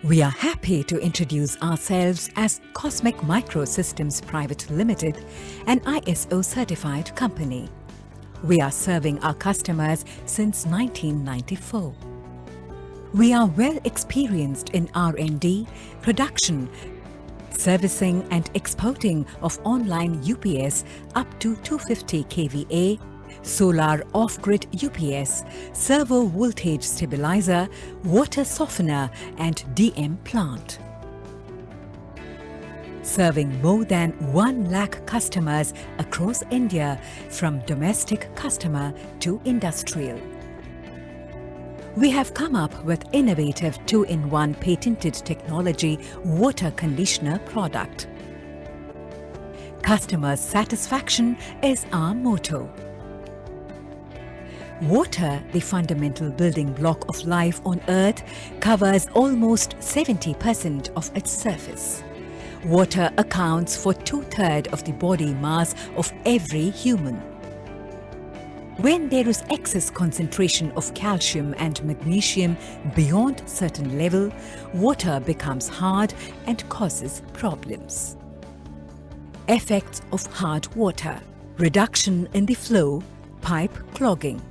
We are happy to introduce ourselves as Cosmic Microsystems Private Limited, an ISO certified company. We are serving our customers since 1994. We are well experienced in R&D, production, servicing and exporting of online UPS up to 250 kVA, solar off-grid UPS, servo voltage stabilizer, water softener and DM plant. Serving more than 1 lakh customers across India, from domestic customer to industrial. We have come up with innovative 2-in-1 patented technology water conditioner product. Customer satisfaction is our motto. Water, the fundamental building block of life on Earth, covers almost 70% of its surface. Water accounts for 2/3 of the body mass of every human. When there is excess concentration of calcium and magnesium beyond certain level, water becomes hard and causes problems. Effects of hard water: reduction in the flow, pipe clogging,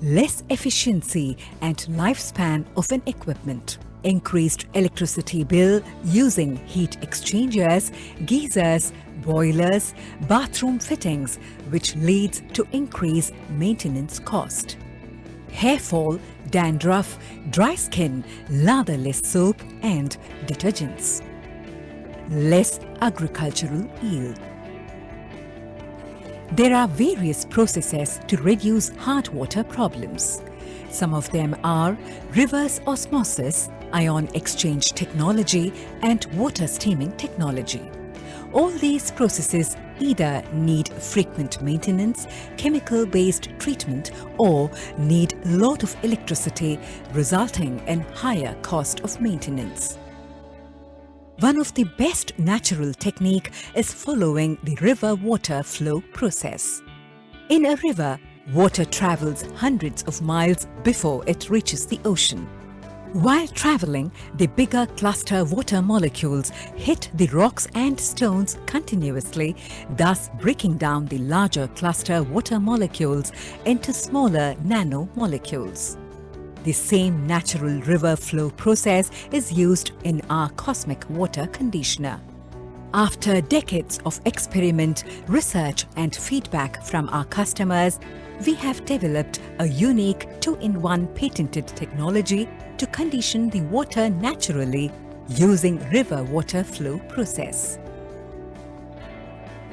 less efficiency and lifespan of an equipment, increased electricity bill using heat exchangers, geysers, boilers, bathroom fittings, which leads to increased maintenance cost, hair fall, dandruff, dry skin, latherless soap and detergents, less agricultural yield. There are various processes to reduce hard water problems. Some of them are reverse osmosis, ion exchange technology and water steaming technology. All these processes either need frequent maintenance, chemical-based treatment, or need a lot of electricity, resulting in higher cost of maintenance. One of the best natural technique is following the river water flow process. In a river, water travels hundreds of miles before it reaches the ocean. While traveling, the bigger cluster water molecules hit the rocks and stones continuously, thus breaking down the larger cluster water molecules into smaller nanomolecules. The same natural river flow process is used in our Cosmic Water Conditioner. After decades of experiment, research and feedback from our customers, we have developed a unique 2-in-1 patented technology to condition the water naturally using river water flow process.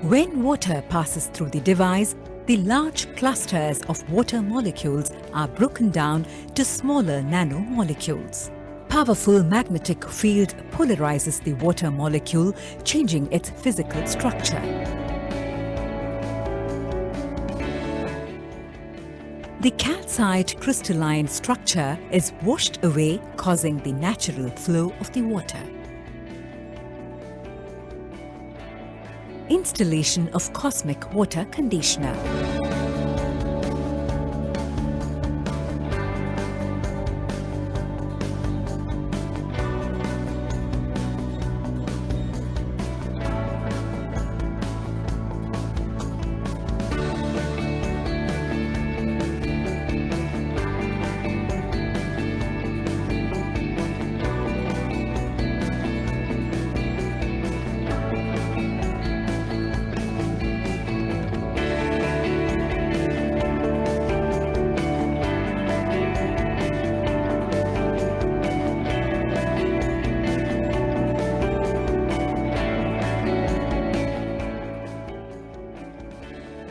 When water passes through the device, the large clusters of water molecules are broken down to smaller nanomolecules. Powerful magnetic field polarizes the water molecule, changing its physical structure. The calcite crystalline structure is washed away, causing the natural flow of the water. Installation of Cosmic Water Conditioner.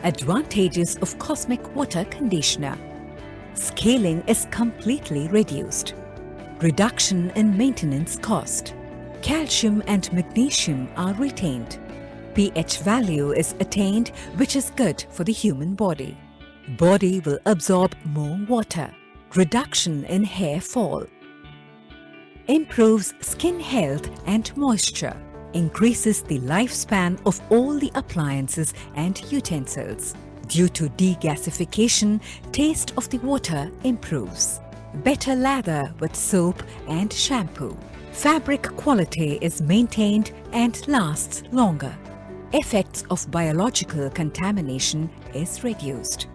Advantages of Cosmic Water Conditioner: scaling is completely reduced, reduction in maintenance cost, calcium and magnesium are retained, pH value is attained, which is good for the human body. Body will absorb more water, reduction in hair fall, improves skin health and moisture, increases the lifespan of all the appliances and utensils. Due to degasification, taste of the water improves. Better lather with soap and shampoo. Fabric quality is maintained and lasts longer. Effects of biological contamination is reduced.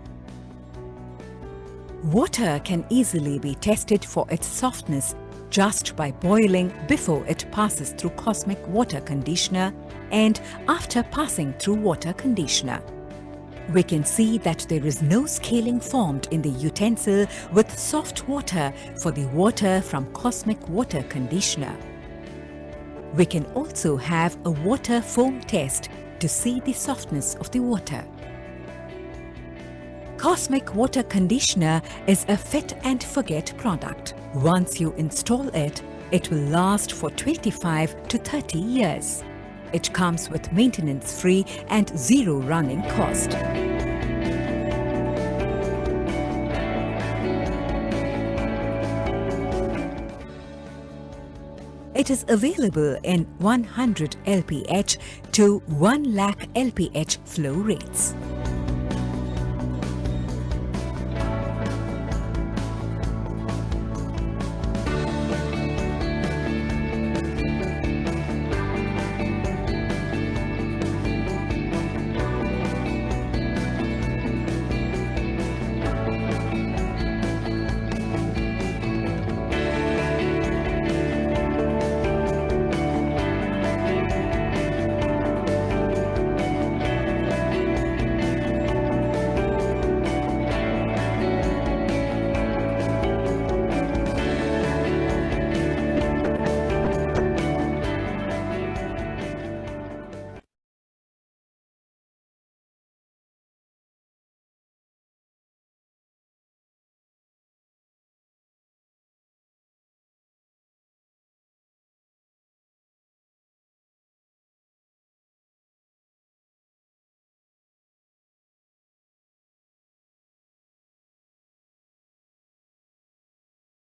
Water can easily be tested for its softness just by boiling before it passes through Cosmic Water Conditioner and after passing through water conditioner. We can see that there is no scaling formed in the utensil with soft water for the water from Cosmic Water Conditioner. We can also have a water foam test to see the softness of the water. Cosmic Water Conditioner is a fit and forget product. Once you install it, it will last for 25 to 30 years. It comes with maintenance-free and zero running cost. It is available in 100 LPH to 1 lakh LPH flow rates.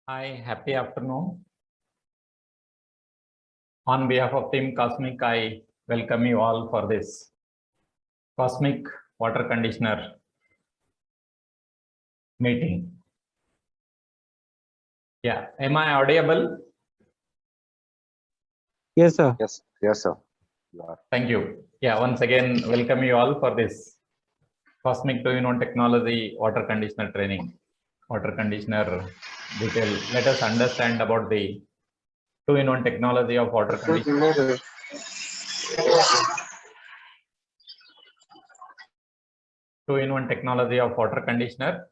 Hi, happy afternoon. On behalf of Team Cosmic, I welcome you all for this Cosmic Water Conditioner meeting. Yeah, am I audible? Yes, sir. Yes, yes, sir. You are. Thank you. Yeah, once again, welcome you all for this Cosmic 2-in-1 Technology Water Conditioner training. Water conditioner detail. Let us understand about the 2-in-1 technology of water conditioner. 2-in-1 technology of water conditioner.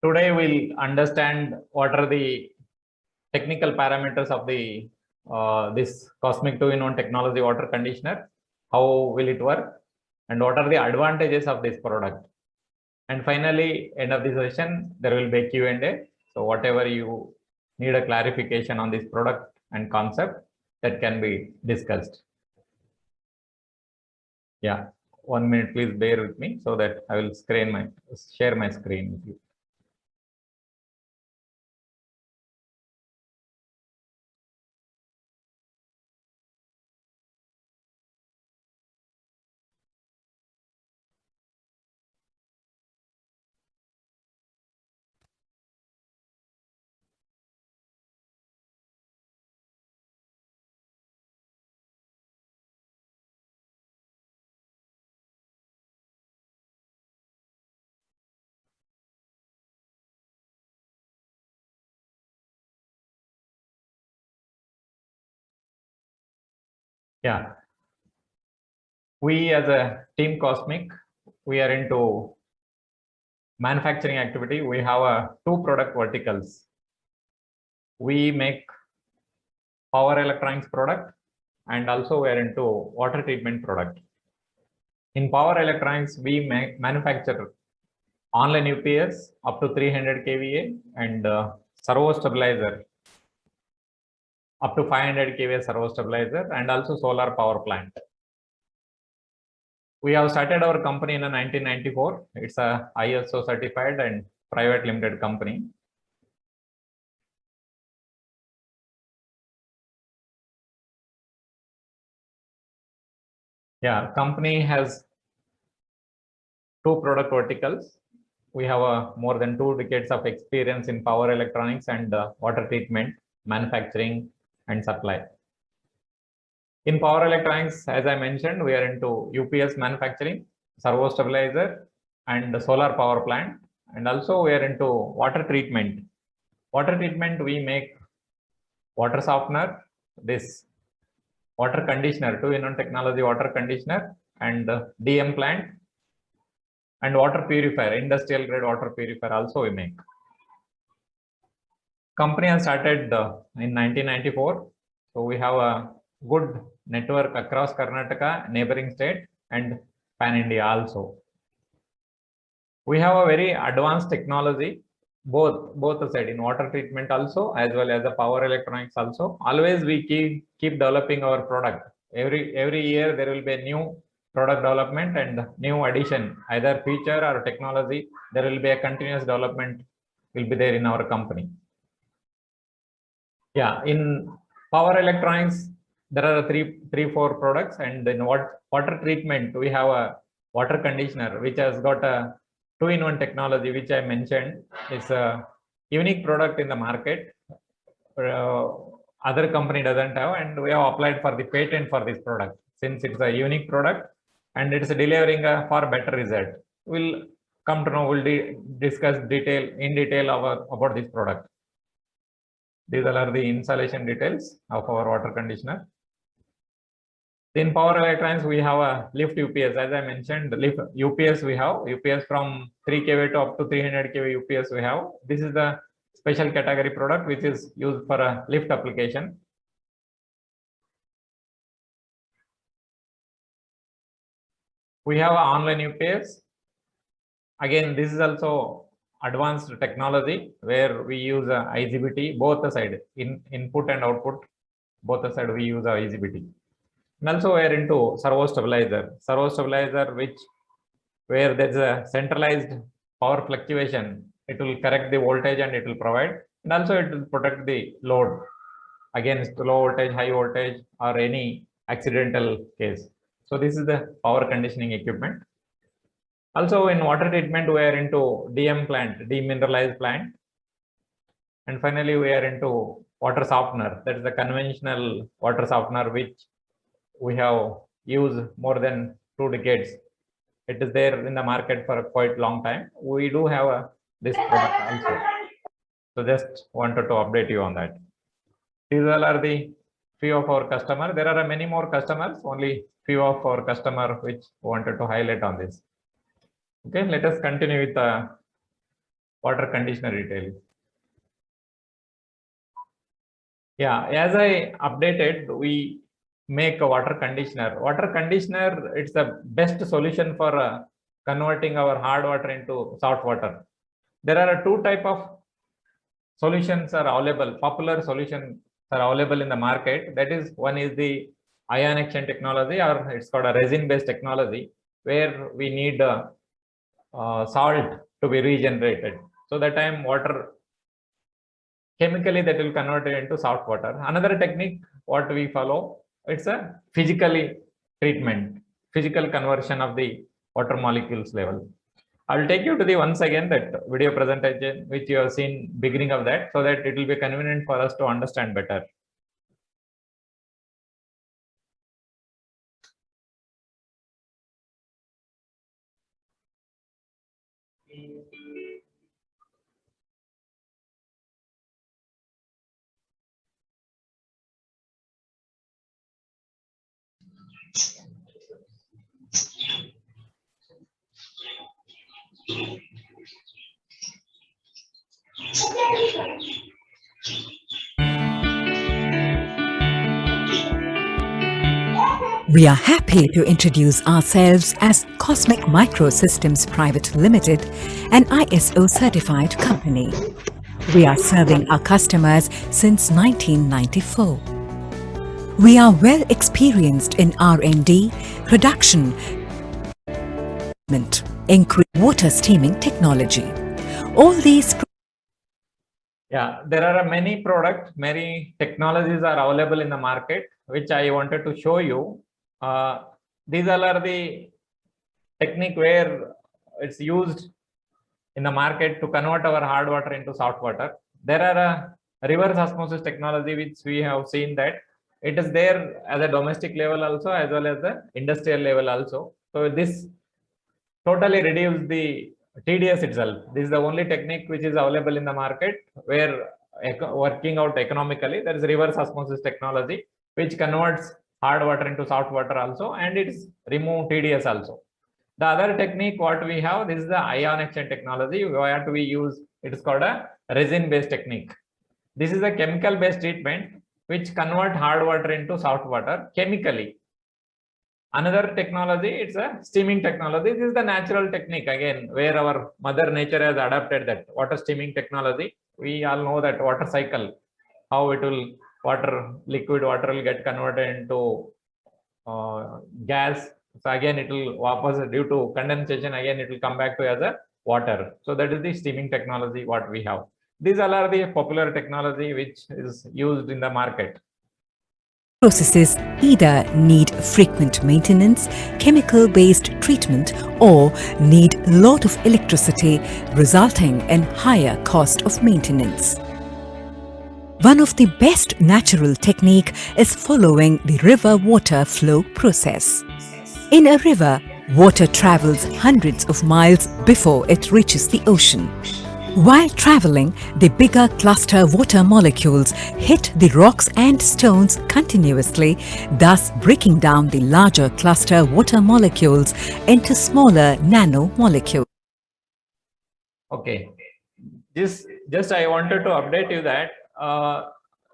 Today we'll understand what are the technical parameters of the this Cosmic 2-in-1 technology water conditioner. How will it work, and what are the advantages of this product? And finally, end of the session, there will be a Q&A. So whatever you need a clarification on this product and concept, that can be discussed. Yeah, 1 minute, please bear with me so that I will share my screen with you. Yeah, we as a Team Cosmic, we are into manufacturing activity. We have two product verticals. We make power electronics product, and also we are into water treatment product. In power electronics, we manufacture online UPS up to 300 kVA and servo stabilizer up to 500 kVA servo stabilizer, and also solar power plant. We have started our company in 1994. It's a ISO certified and private limited company. Yeah, company has two product verticals. We have more than 2 decades of experience in power electronics and water treatment, manufacturing, and supply. In power electronics, as I mentioned, we are into UPS manufacturing, servo stabilizer, and the solar power plant. And also we are into water treatment. Water treatment, we make water softener, this water conditioner, 2-in-1 technology water conditioner, and DM plant, and water purifier, industrial grade water purifier also we make. Company has started in 1994. So we have a good network across Karnataka, neighboring state, and pan India also. We have a very advanced technology, both the side in water treatment also, as well as the power electronics also. Always we keep developing our product. Every year there will be a new product development and new addition, either feature or technology. There will be a continuous development will be there in our company. Yeah, in power electronics, there are four products, and in water treatment, we have a water conditioner which has got a 2-in-1 technology, which I mentioned. It's a unique product in the market. Other company doesn't have, and we have applied for the patent for this product since it's a unique product and it's delivering a far better result. We'll come to know. We'll discuss in detail about this product. These are the installation details of our water conditioner. In power electronics, we have a lift UPS. As I mentioned, the lift UPS we have UPS from 3 kV to up to 300 kV UPS we have. This is the special category product which is used for a lift application. We have an online UPS. Again, this is also advanced technology where we use IGBT, both the side, input and output, both the side we use IGBT. And also we are into servo stabilizer, where there's a centralized power fluctuation. It will correct the voltage and it will provide, and also it will protect the load against low voltage, high voltage, or any accidental case. So this is the power conditioning equipment. Also in water treatment, we are into DM plant, demineralized plant. And finally, we are into water softener. That is the conventional water softener, which we have used more than 2 decades. It is there in the market for a quite long time. We do have this product also. So just wanted to update you on that. These all are the few of our customers. There are many more customers, only few of our customers which wanted to highlight on this. Okay, let us continue with the water conditioner details. Yeah, as I updated, we make a water conditioner. Water conditioner, it's the best solution for converting our hard water into soft water. There are 2 types of solutions are available. Popular solutions are available in the market. That is, one is the ion exchange technology, or it's called a resin-based technology, where we need salt to be regenerated. So that time water chemically that will convert it into soft water. Another technique what we follow, it's a physical conversion of the water molecules level. I'll take you to the once again that video presentation which you have seen beginning of that, so that it will be convenient for us to understand better. We are happy to introduce ourselves as Cosmic Microsystems Private Limited, an ISO certified company. We are serving our customers since 1994. We are well experienced in R&D, production, including water steaming technology. All these there are many products, many technologies are available in the market, which I wanted to show you. These all are the technique where it's used in the market to convert our hard water into soft water. There are reverse osmosis technology, which we have seen that it is there at the domestic level also as well as the industrial level also. So this totally reduce the TDS itself. This is the only technique which is available in the market where working out economically. There is reverse osmosis technology which converts hard water into soft water also, and it is remove TDS also. The other technique what we have, this is the ion exchange technology. What we use, it is called a resin based technique. This is a chemical based treatment which convert hard water into soft water chemically. Another technology, it's a steaming technology. This is the natural technique again, where our mother nature has adapted that water steaming technology. We all know that water cycle, how it will liquid water will get converted into gas. So again, it will wapas due to condensation. Again, it will come back to as a water. So that is the steaming technology what we have. These all are the popular technology which is used in the market. Processes either need frequent maintenance, chemical-based treatment, or need lot of electricity, resulting in higher cost of maintenance. One of the best natural technique is following the river water flow process. In a river, water travels hundreds of miles before it reaches the ocean. While traveling, the bigger cluster water molecules hit the rocks and stones continuously, thus breaking down the larger cluster water molecules into smaller nano molecules. Okay, just I wanted to update you that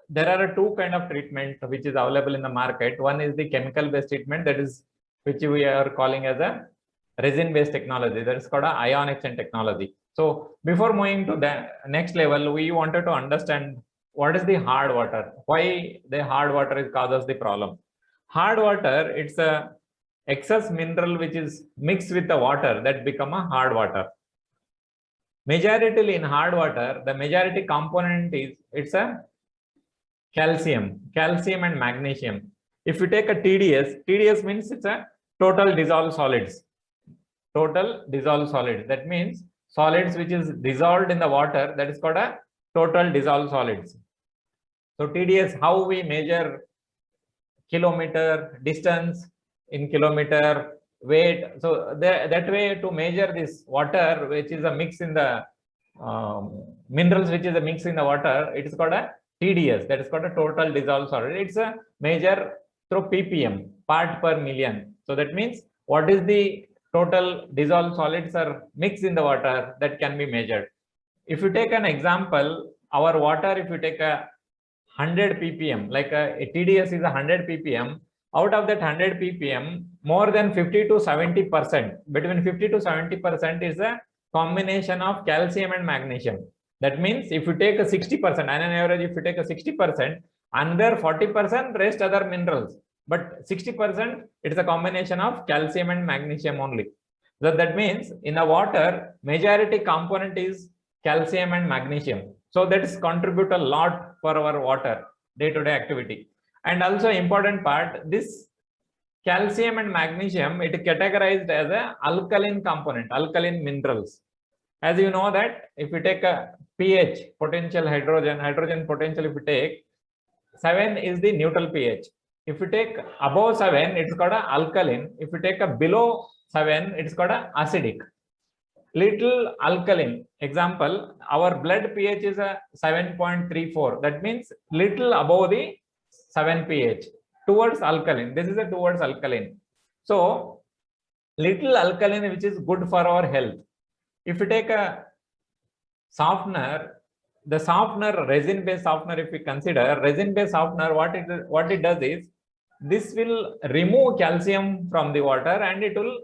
there are two kind of treatment which is available in the market. One is the chemical based treatment, that is which we are calling as a resin based technology, that is called a ion exchange technology. So before moving to the next level, we wanted to understand what is the hard water, why the hard water is causes the problem. Hard water, it's a excess mineral which is mixed with the water that become a hard water. Majority in hard water, the majority component is it's a calcium and magnesium. If you take a TDS means it's a total dissolved solids. That means solids which is dissolved in the water, that is called a total dissolved solids. So TDS, how we measure kilometer distance in kilometer, weight. So that way to measure this water which is a mix in the minerals which is a mix in the water, it is called a TDS, that is called a total dissolved solid. It's a measure through ppm, part per million. So that means what is the total dissolved solids are mixed in the water, that can be measured. If you take an example, our water, if you take a 100 ppm, like a TDS is 100 ppm, out of that 100 ppm, more than 50 to 70%, between 50 to 70% is a combination of calcium and magnesium. That means if you take a 60%, on an average, if you take a 60%, another 40% rest other minerals, but 60% it's a combination of calcium and magnesium only. So that means in the water, majority component is calcium and magnesium. So that is contribute a lot for our water day-to-day activity. And also important part, this calcium and magnesium, it is categorized as a alkaline component, alkaline minerals. As you know that if you take a pH, potential hydrogen potential, if you take 7 is the neutral pH. If you take above 7, it's called a alkaline. If you take a below 7, it's called a acidic. Little alkaline. Example, our blood pH is a 7.34. That means little above the 7 pH towards alkaline. This is a towards alkaline. So little alkaline, which is good for our health. If you take a softener, the softener, resin based softener, if we consider resin based softener, what it does is this will remove calcium from the water and it will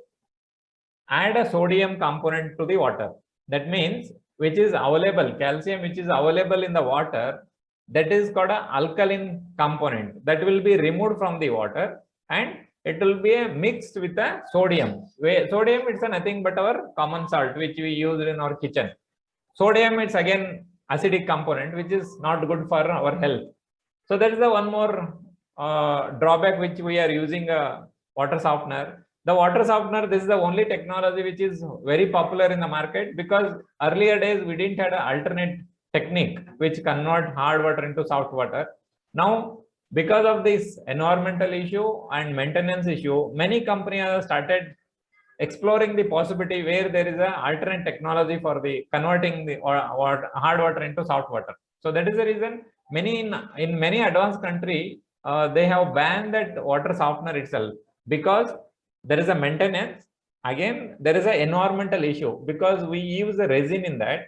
add a sodium component to the water. That means which is available, calcium which is available in the water, that is called an alkaline component, that will be removed from the water and it will be mixed with a sodium. Sodium, it's nothing but our common salt which we use in our kitchen. Sodium, it's again acidic component which is not good for our health. So that is the one more drawback which we are using a water softener. The water softener, this is the only technology which is very popular in the market, because earlier days we didn't have an alternate technique which convert hard water into soft water. Now, because of this environmental issue and maintenance issue, many companies have started exploring the possibility where there is an alternate technology for the converting the hard water into soft water. So that is the reason many in many advanced country they have banned that water softener itself, because there is a maintenance. Again, there is an environmental issue because we use a resin in that.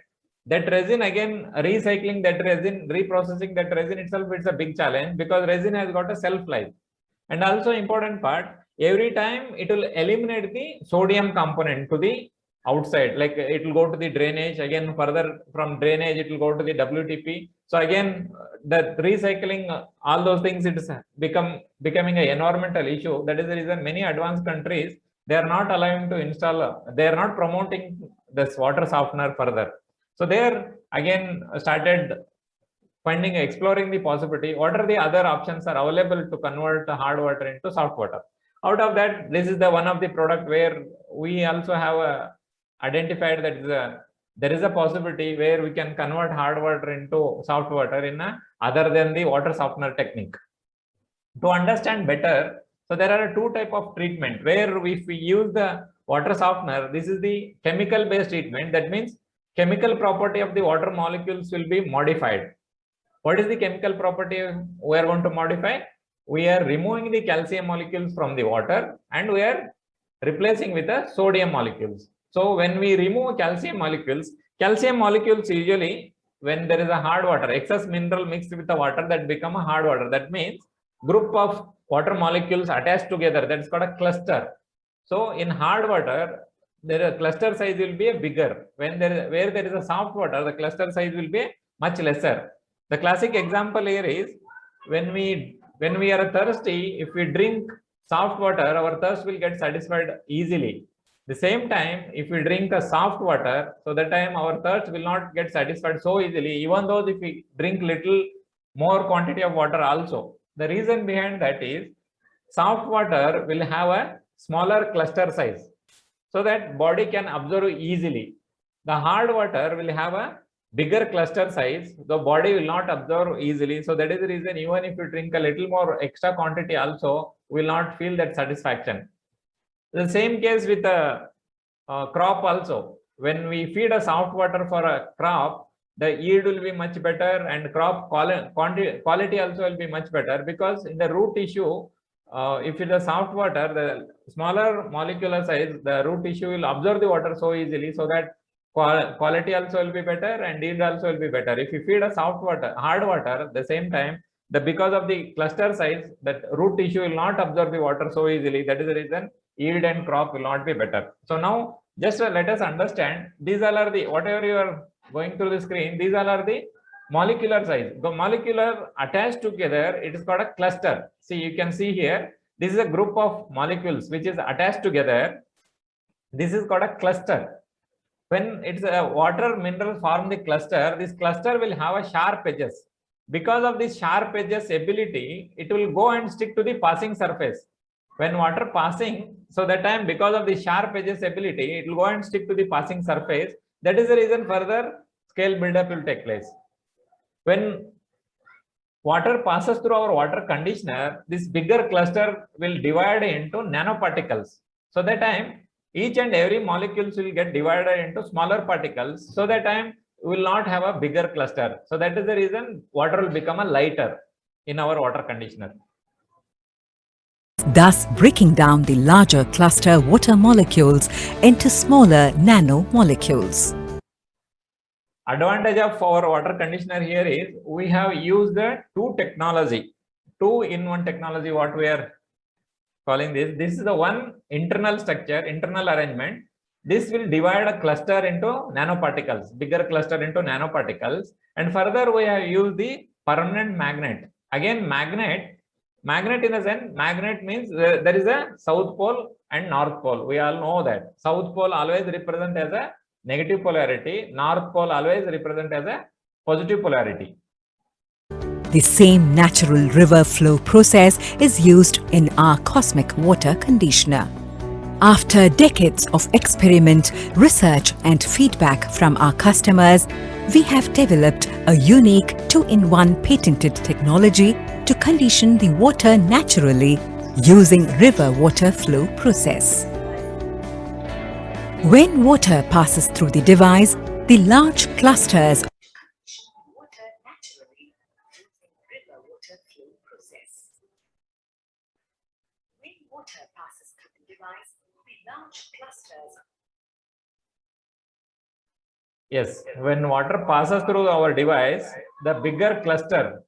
That resin, again, recycling that resin, reprocessing that resin itself, it's a big challenge because resin has got a shelf life. And also important part, every time it will eliminate the sodium component to the outside, like it will go to the drainage, again further from drainage it will go to the WTP. So again, the recycling, all those things, it is becoming an environmental issue. That is the reason many advanced countries, they are not allowing to install, they are not promoting this water softener further. So there again started exploring the possibility, what are the other options are available to convert the hard water into soft water. Out of that, this is the one of the product where we also have identified that there is a possibility where we can convert hard water into soft water in other than the water softener technique. To understand better, so there are two type of treatment where if we use the water softener, this is the chemical based treatment. That means chemical property of the water molecules will be modified. What is the chemical property we are going to modify? We are removing the calcium molecules from the water and we are replacing with the sodium molecules. So when we remove calcium molecules usually, when there is a hard water, excess mineral mixed with the water, that become a hard water. That means group of water molecules attached together, that's called a cluster. So in hard water, the cluster size will be bigger. Where there is a soft water, the cluster size will be much lesser. The classic example here is when we are thirsty, if we drink soft water, our thirst will get satisfied easily. The same time, if we drink a soft water, so that time our thirst will not get satisfied so easily, even though if we drink little more quantity of water also. The reason behind that is soft water will have a smaller cluster size so that body can absorb easily. The hard water will have a bigger cluster size, the body will not absorb easily. So that is the reason even if you drink a little more extra quantity also, will not feel that satisfaction. The same case with a crop also. When we feed a soft water for a crop, the yield will be much better and crop quality also will be much better, because in the root tissue, if it is soft water, the smaller molecular size, the root tissue will absorb the water so easily, so that quality also will be better and yield also will be better. If you feed a soft water, hard water, at the same time, because of the cluster size, that root tissue will not absorb the water so easily. That is the reason yield and crop will not be better. So now just let us understand, these all are the, whatever you are going through the screen, these all are the molecular size. The molecular attached together, it is called a cluster. See, you can see here, this is a group of molecules which is attached together. This is called a cluster. When it's a water mineral form the cluster, this cluster will have a sharp edges. Because of this sharp edges ability, it will go and stick to the passing surface. When water passing, so that time, because of the sharp edges ability, it will go and stick to the passing surface. That is the reason further scale buildup will take place. When water passes through our water conditioner, this bigger cluster will divide into nanoparticles. So that time, each and every molecules will get divided into smaller particles. So that time we will not have a bigger cluster. So that is the reason water will become a lighter in our water conditioner. Thus breaking down the larger cluster water molecules into smaller nanomolecules. Advantage of our water conditioner here is we have used the two-in-one technology, what we are calling this. This is the one internal structure, internal arrangement. This will divide a cluster into nanoparticles, bigger cluster into nanoparticles. And further we have used the permanent magnet. Again, magnet in the sense, magnet means there is a south pole and north pole. We all know that south pole always represent as a negative polarity, north pole always represent as a positive polarity. The same natural river flow process is used in our cosmic water conditioner. After decades of experiment, research and feedback from our customers, we have developed a unique 2-in-1 patented technology to condition the water naturally using river water flow process. When water passes through the device, the large clusters water naturally using river water flow process. When water passes through the device, the large clusters. Yes, when water passes through our device, the bigger cluster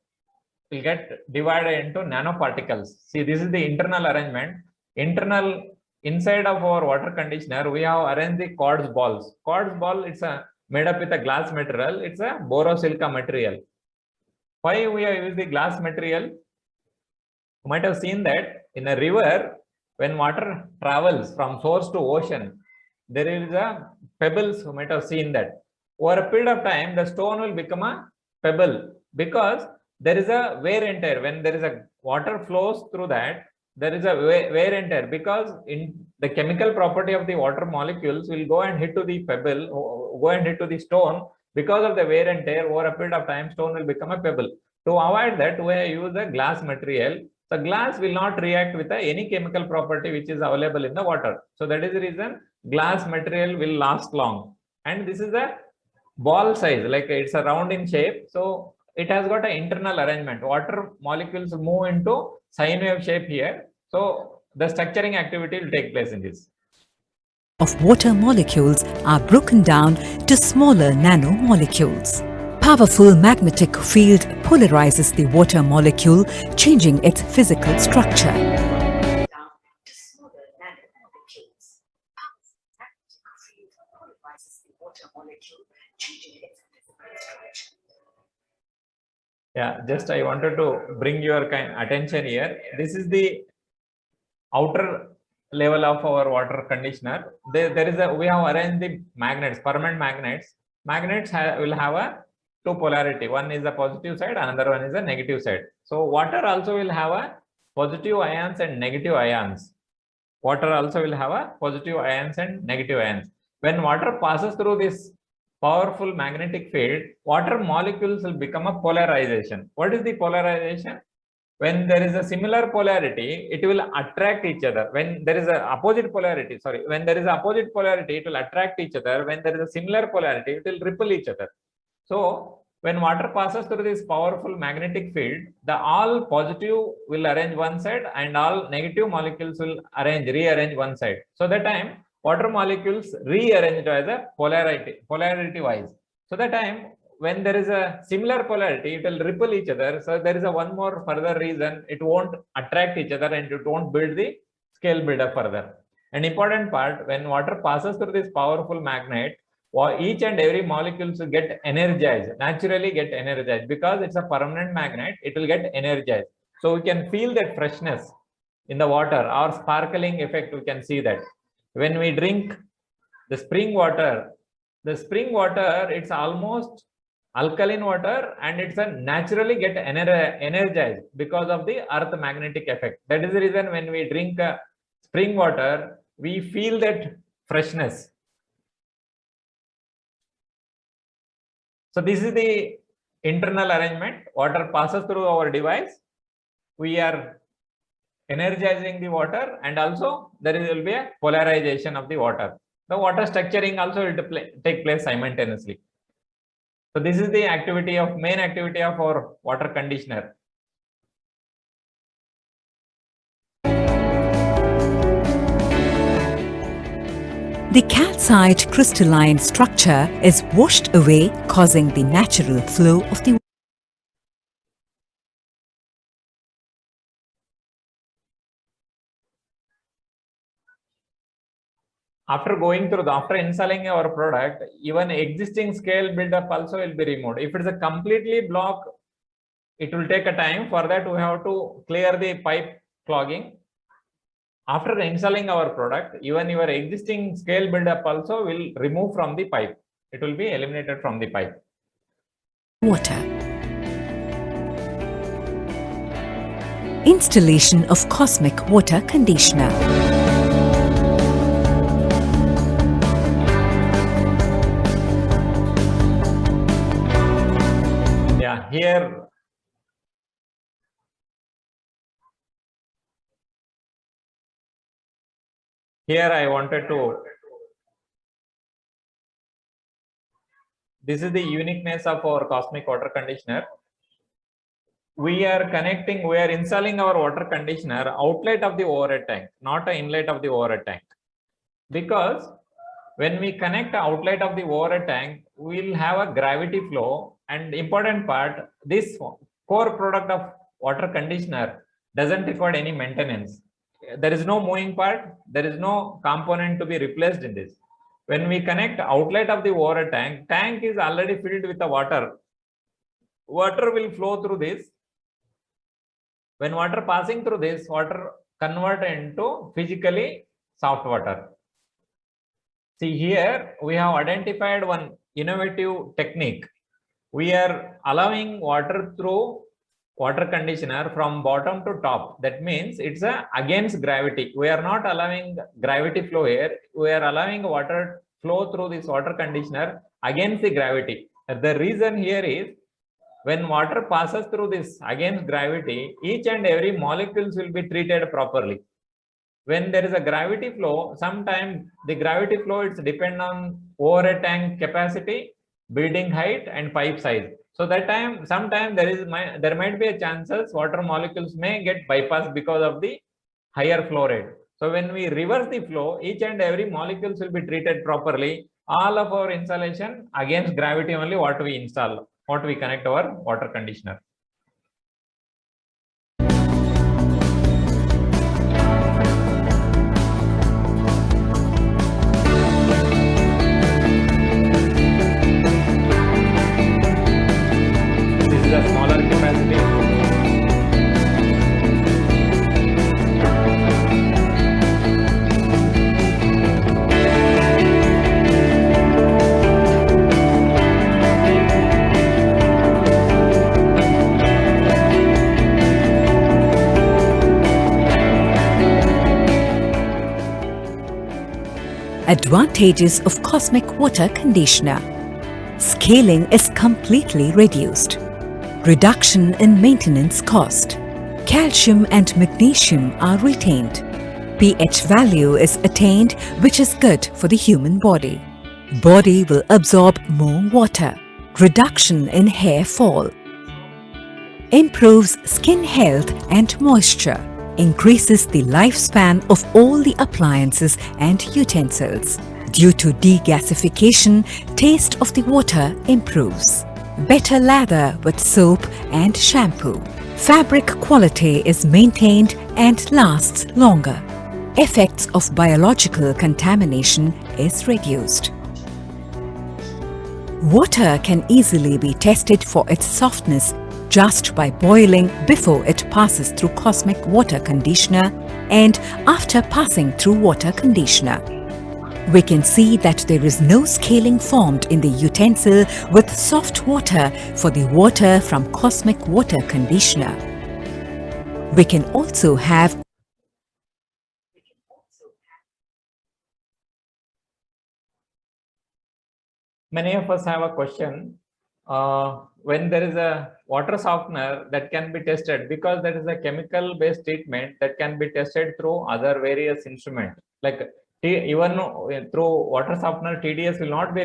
will get divided into nanoparticles. See, this is the internal arrangement. Inside of our water conditioner, we have arranged the quartz balls. Quartz ball, it's made up with a glass material. It's a borosilica material. Why we have used the glass material? You might have seen that in a river, when water travels from source to ocean, there is a pebbles. You might have seen that. Over a period of time, the stone will become a pebble because there is a wear and tear. When there is a water flows through that, there is a wear and tear because in the chemical property of the water molecules will go and hit to the pebble, go and hit to the stone. Because of the wear and tear, over a period of time, stone will become a pebble. To avoid that, we use a glass material. The glass will not react with any chemical property which is available in the water. So that is the reason glass material will last long. And this is a ball size, like it's a round in shape. So it has got an internal arrangement. Water molecules move into sine wave shape here. So the structuring activity will take place in this. Of water molecules are broken down to smaller nanomolecules. Powerful magnetic field polarizes the water molecule, changing its physical structure. Yeah, just I wanted to bring your attention here. This is the outer level of our water conditioner. We have arranged the magnets, permanent magnets. Magnets will have a two polarity. One is the positive side, another one is the negative side. So water also will have a positive ions and negative ions. Water also will have a positive ions and negative ions. When water passes through this powerful magnetic field, water molecules will become a polarization. What is the polarization? When there is a similar polarity, it will attract each other. When there is an opposite polarity, when there is opposite polarity, it will attract each other. When there is a similar polarity, it will repel each other. So when water passes through this powerful magnetic field, the all positive will arrange one side and all negative molecules will rearrange one side. So that time water molecules rearranged as a polarity wise. So that time when there is a similar polarity, it will repel each other. So there is a one more further reason, it won't attract each other and it won't build the scale buildup further. An important part, when water passes through this powerful magnet, each and every molecules will get energized, naturally get energized because it's a permanent magnet, it will get energized. So we can feel that freshness in the water or sparkling effect, we can see that. When we drink the spring water, it's almost alkaline water and it's a naturally get energized because of the earth magnetic effect. That is the reason when we drink spring water, we feel that freshness. So this is the internal arrangement. Water passes through our device. We are energizing the water and also there will be a polarization of the water. The water structuring also will take place simultaneously. So this is the main activity of our water conditioner. The calcite crystalline structure is washed away, causing the natural flow of the after installing our product, even existing scale buildup also will be removed. If it is a completely block, it will take a time. For that, we have to clear the pipe clogging. After installing our product, even your existing scale buildup also will remove from the pipe. It will be eliminated from the pipe. Water. Installation of Cosmic Water Conditioner. here I wanted to, this is the uniqueness of our cosmic water conditioner. We are installing our water conditioner outlet of the overhead tank, not an inlet of the overhead tank. Because when we connect the outlet of the overhead tank, we'll have a gravity flow, and important part, this core product of water conditioner doesn't require any maintenance. There is no moving part, there is no component to be replaced in this. When we connect outlet of the overhead tank is already filled with the water. Water will flow through this. When water passing through this, water convert into physically soft water. See here, we have identified one innovative technique. We are allowing water through water conditioner from bottom to top. That means it's against gravity. We are not allowing gravity flow here. We are allowing water flow through this water conditioner against the gravity. The reason here is, when water passes through this against gravity, each and every molecules will be treated properly. When there is a gravity flow, sometimes the gravity flow is depend on overhead tank capacity, building height, and pipe size. So that time, sometimes there might be a chances water molecules may get bypassed because of the higher flow rate. So when we reverse the flow, each and every molecules will be treated properly. All of our installation against gravity only what we install, what we connect our water conditioner. This is a smaller capacity. Advantages of Cosmic Water Conditioner. Scaling is completely reduced. Reduction in maintenance cost. Calcium and magnesium are retained. pH value is attained, which is good for the human body. Body will absorb more water. Reduction in hair fall. Improves skin health and moisture. Increases the lifespan of all the appliances and utensils. Due to degasification, taste of the water improves. Better lather with soap and shampoo. Fabric quality is maintained and lasts longer. Effects of biological contamination is reduced. Water can easily be tested for its softness just by boiling before it passes through Cosmic Water Conditioner and after passing through water conditioner. We can see that there is no scaling formed in the utensil with soft water for the water from Cosmic Water Conditioner. We can also have Many of us have a question. When there is a water softener that can be tested, because that is a chemical based treatment that can be tested through other various instruments, like even through water softener, TDS will not be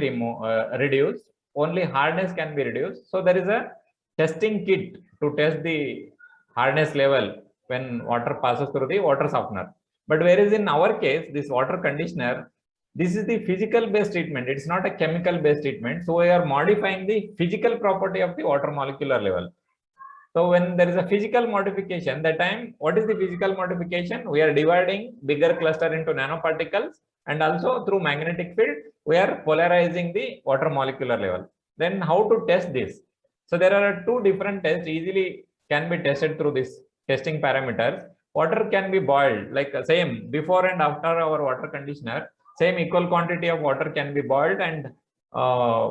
reduced, only hardness can be reduced. So there is a testing kit to test the hardness level when water passes through the water softener. But whereas in our case, this water conditioner, this is the physical based treatment. It's not a chemical based treatment. So we are modifying the physical property of the water molecular level. So when there is a physical modification, that time, what is the physical modification? We are dividing bigger cluster into nanoparticles, and also through magnetic field, we are polarizing the water molecular level. Then how to test this? So there are two different tests easily can be tested through this testing parameters. Water can be boiled, like same before and after our water conditioner. Same equal quantity of water can be boiled and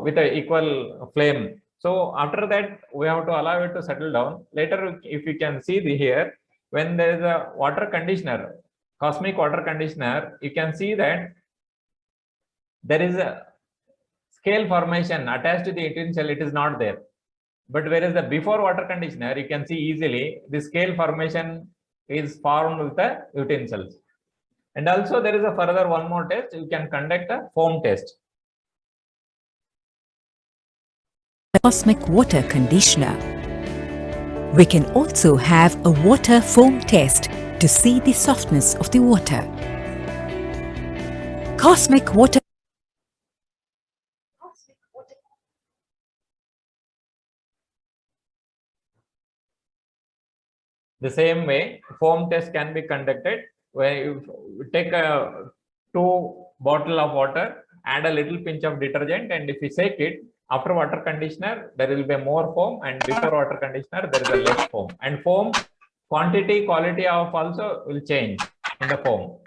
with an equal flame. So after that, we have to allow it to settle down. Later, if you can see here, when there is a water conditioner, Cosmic Water Conditioner, you can see that there is a scale formation attached to the utensil. It is not there. But whereas the before water conditioner, you can see easily the scale formation is formed with the utensils. And also there is a further one more test. You can conduct a foam test. Cosmic water conditioner. We can also have a water foam test to see the softness of the water. Cosmic water. The same way, foam test can be conducted where you take a 2 bottle of water, add a little pinch of detergent, and if you shake it, after water conditioner, there will be more foam, and before water conditioner, there is a less foam. And foam quantity, quality of also will change in the foam.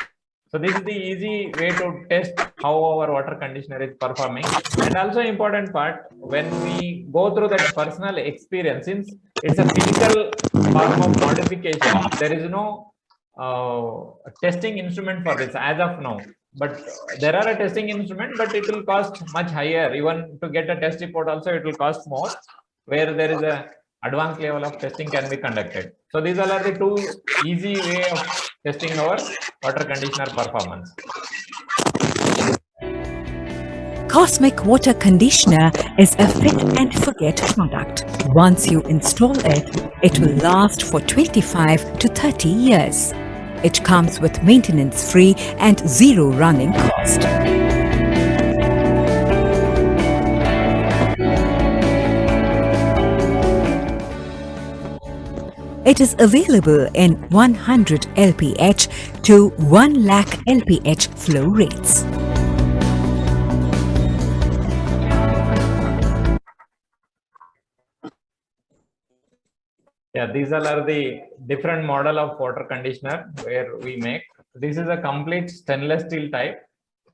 So this is the easy way to test how our water conditioner is performing. And also important part, when we go through that personal experience, since it's a physical form of modification, there is no testing instrument for this as of now. But there are a testing instrument, but it will cost much higher. Even to get a test report also, it will cost more, where there is a advanced level of testing can be conducted. So these are the two easy way of testing our water conditioner performance. Cosmic water conditioner is a fit and forget product. Once you install it, it will last for 25 to 30 years. It comes with maintenance free and zero running cost. It is available in 100 LPH to 1 lakh LPH flow rates. Yeah, these are the different model of water conditioner where we make. This is a complete stainless steel type.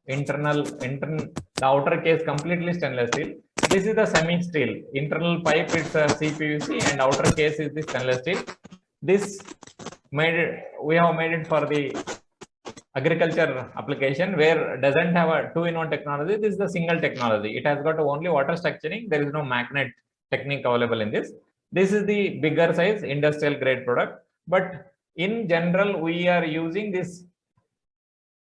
The outer case completely stainless steel. This is the semi steel. Internal pipe it's a CPVC and outer case is the stainless steel. This we have made it for the agriculture application where doesn't have a 2-in-1 technology. This is the single technology. It has got only water structuring. There is no magnet technique available in this. This is the bigger size industrial grade product. But in general, we are using this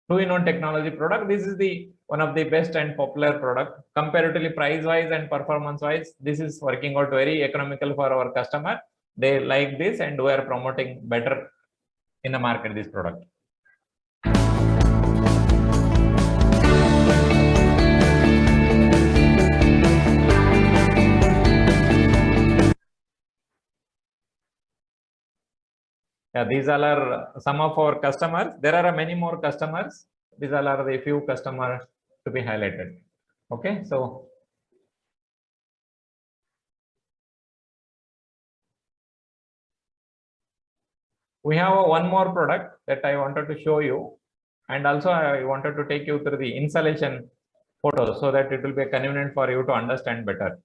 2-in-1 technology product. This is the one of the best and popular product comparatively price wise and performance wise. This is working out very economical for our customer. They like this and we are promoting better in the market this product. Yeah, these all are some of our customers. There are many more customers. These all are the few customers to be highlighted. Okay, so we have one more product that I wanted to show you, and also I wanted to take you through the installation photos so that it will be convenient for you to understand better.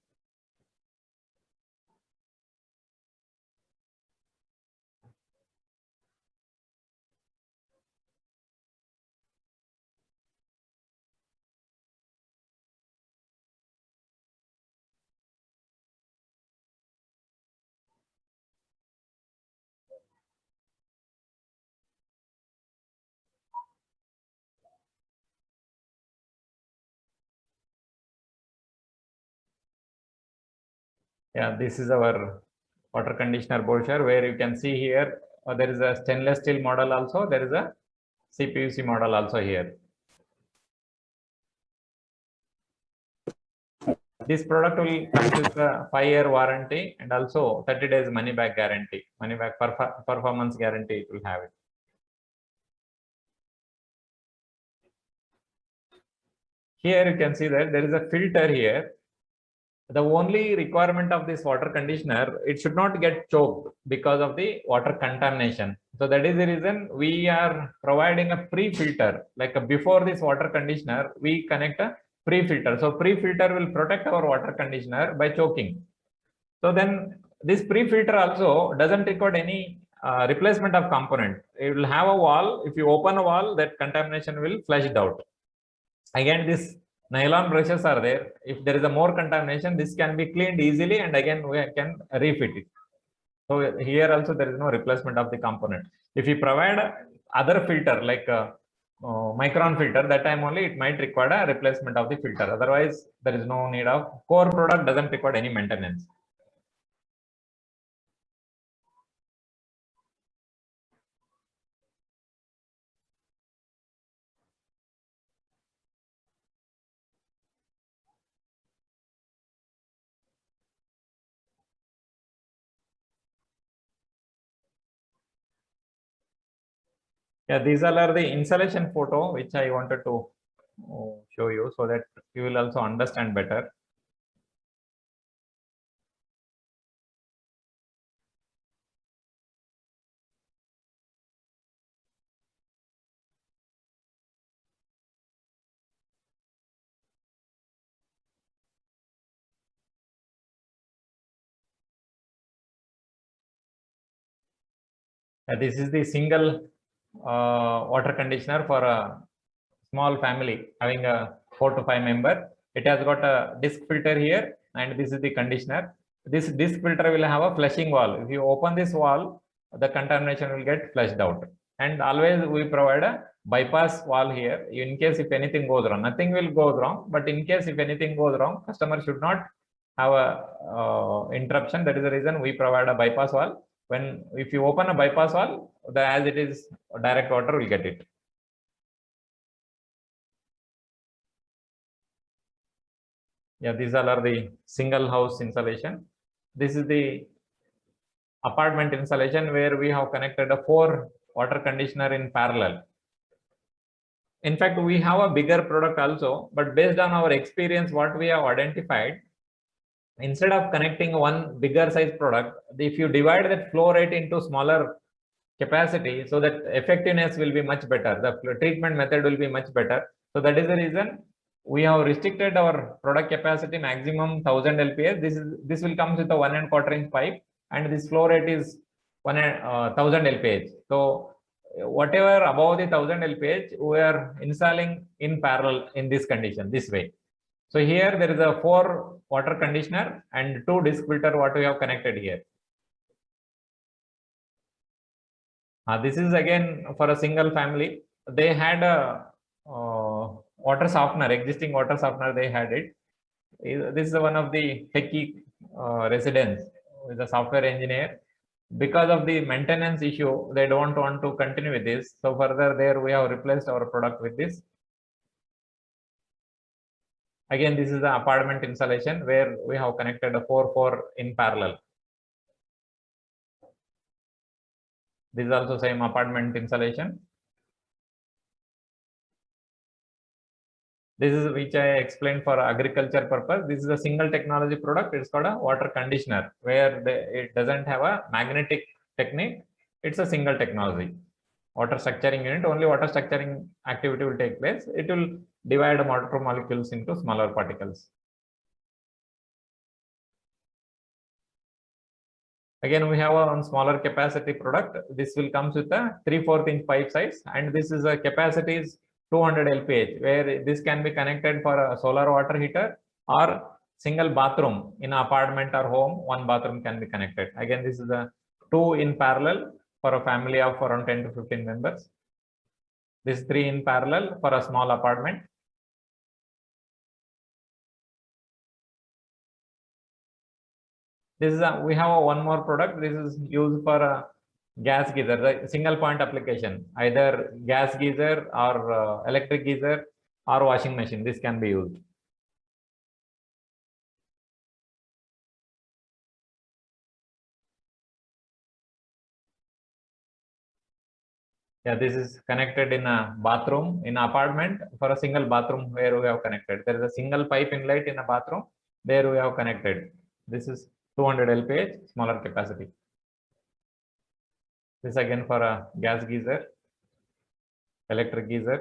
Yeah, this is our water conditioner brochure where you can see here there is a stainless steel model also. There is a CPVC model also here. This product will come with a 5-year warranty and also 30 days money back guarantee, money back performance guarantee it will have it. Here you can see that there is a filter here. The only requirement of this water conditioner, it should not get choked because of the water contamination. So that is the reason we are providing a pre-filter. Like before this water conditioner, we connect a pre-filter. So pre-filter will protect our water conditioner by choking. So then this pre-filter also doesn't require any replacement of component. It will have a wall. If you open a wall, that contamination will flush it out. Again, this nylon brushes are there. If there is a more contamination, this can be cleaned easily and again we can refit it. So here also there is no replacement of the component. If you provide other filter like micron filter, that time only it might require a replacement of the filter. Otherwise, there is no need of core product doesn't require any maintenance. Yeah, these all are the installation photo which I wanted to show you so that you will also understand better. This is the single water conditioner for a small family having a 4 to 5 member. It has got a disc filter here, and this is the conditioner. This disc filter will have a flushing valve. If you open this valve, the contamination will get flushed out. And always we provide a bypass valve here. In case if anything goes wrong, nothing will go wrong. But in case if anything goes wrong, customer should not have a interruption. That is the reason we provide a bypass valve. When if you open a bypass valve, as it is direct water will get it. Yeah, these all are the single house installation. This is the apartment installation where we have connected a 4 water conditioner in parallel. In fact, we have a bigger product also, but based on our experience, what we have identified, instead of connecting one bigger size product, if you divide that flow rate into smaller capacity, so that effectiveness will be much better. The treatment method will be much better. So that is the reason we have restricted our product capacity maximum 1000 LPA. This will come with a 1¼ inch pipe, and this flow rate is 1000 LPA. So whatever above the 1000 LPA, we are installing in parallel in this condition, this way. So here there is a 4 water conditioner and 2 disc filter what we have connected here. This is again for a single family. They had a water softener, existing water softener, they had it. This is one of the techie residents with a software engineer. Because of the maintenance issue, they don't want to continue with this. So further there we have replaced our product with this. Again, this is the apartment installation where we have connected a 4 in parallel. This is also same apartment installation. This is which I explained for agriculture purpose. This is a single technology product. It's called a water conditioner where it doesn't have a magnetic technique. It's a single technology. Water structuring unit, only water structuring activity will take place. It will divide water molecules into smaller particles. Again, we have a smaller capacity product. This will comes with a 3/4 inch pipe size, and this is a capacity is 200 LPH, where this can be connected for a solar water heater or single bathroom in an apartment or home. One bathroom can be connected. Again, this is a 2 in parallel for a family of around 10 to 15 members. This 3 in parallel for a small apartment. This is we have one more product. This is used for a gas geyser, the single point application, either gas geyser or electric geyser or washing machine. This can be used. Yeah, this is connected in a bathroom in an apartment for a single bathroom where we have connected. There is a single pipe inlet in a bathroom. There we have connected. This is 200 LPH, smaller capacity. This again for a gas geyser, electric geyser.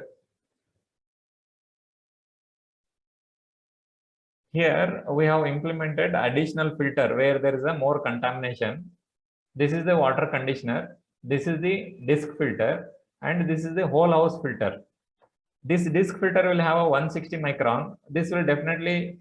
Here we have implemented additional filter where there is a more contamination. This is the water conditioner. This is the disc filter, and this is the whole house filter. This disk filter will have a 160 micron. This will definitely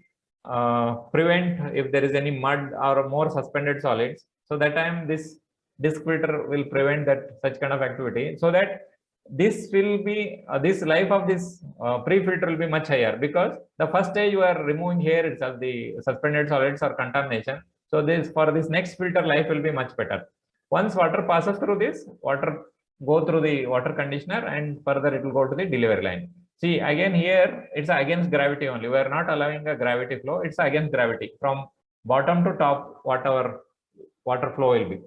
prevent if there is any mud or more suspended solids. So that time this disk filter will prevent that such kind of activity, so that this will be this life of this pre-filter will be much higher, because the first stage you are removing here itself the suspended solids or contamination. So this for this next filter life will be much better. Once water passes through this, water go through the water conditioner and further it will go to the delivery line. See, again here it's against gravity only. We are not allowing a gravity flow. It's against gravity from bottom to top, whatever water flow will be.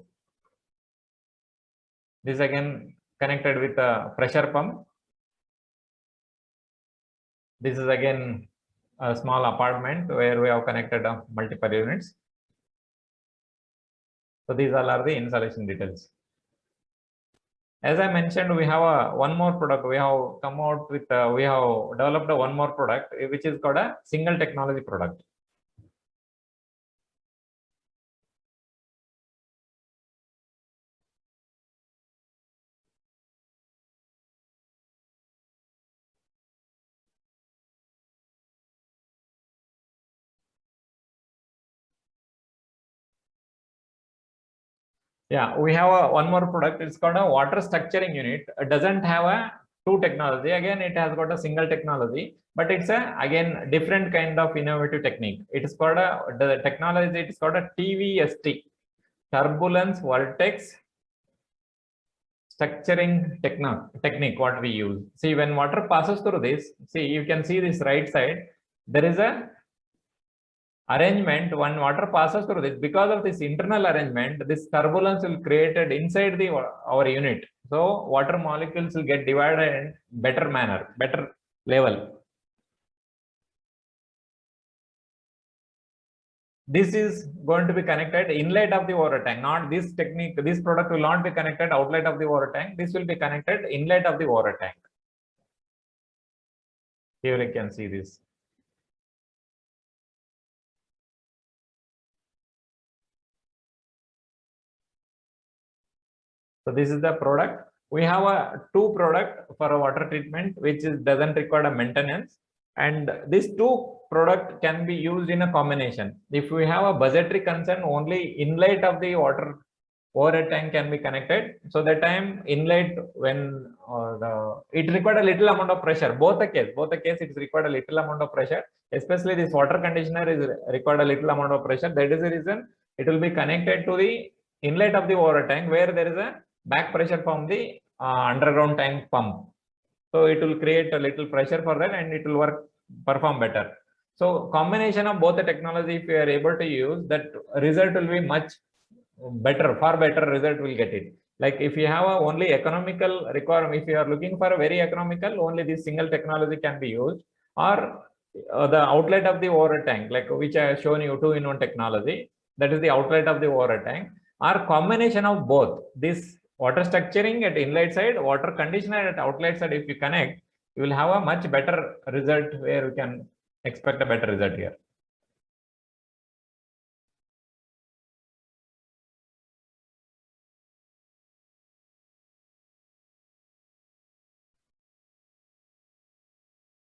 This again connected with a pressure pump. This is again a small apartment where we have connected multiple units. So these all are the installation details. As I mentioned, we have one more product. We have come out with, we have developed one more product, which is called a single technology product. Yeah, we have one more product. It's called a water structuring unit. It doesn't have a two technology. Again, it has got a single technology, but it's a again different kind of innovative technique. It is called the technology. It is called a TVST, turbulence vortex structuring technique. What we use. See, when water passes through this, see, you can see this right side. There is a arrangement. When water passes through this, because of this internal arrangement, this turbulence will created inside the our unit. So water molecules will get divided in better manner, better level. This is going to be connected inlet of the water tank. Not this technique. This product will not be connected outlet of the water tank. This will be connected inlet of the water tank. Here you can see this. So this is the product. We have a two product for a water treatment, which is doesn't require a maintenance. And these two product can be used in a combination. If we have a budgetary concern, only inlet of the water overhead tank can be connected. So that time inlet when it required a little amount of pressure. Both the case it's required a little amount of pressure. Especially this water conditioner is required a little amount of pressure. That is the reason it will be connected to the inlet of the water tank, where there is a back pressure from the underground tank pump. So it will create a little pressure for that and it will perform better. So combination of both the technology, if you are able to use, that result will be much better, far better result will get it. Like if you have a only economical requirement, if you are looking for a very economical, only this single technology can be used, or the outlet of the water tank, like which I have shown you 2-in-1 technology, that is the outlet of the water tank, or combination of both. This water structuring at inlet side, water conditioner at outlet side, if you connect, you will have a much better result, where you can expect a better result here.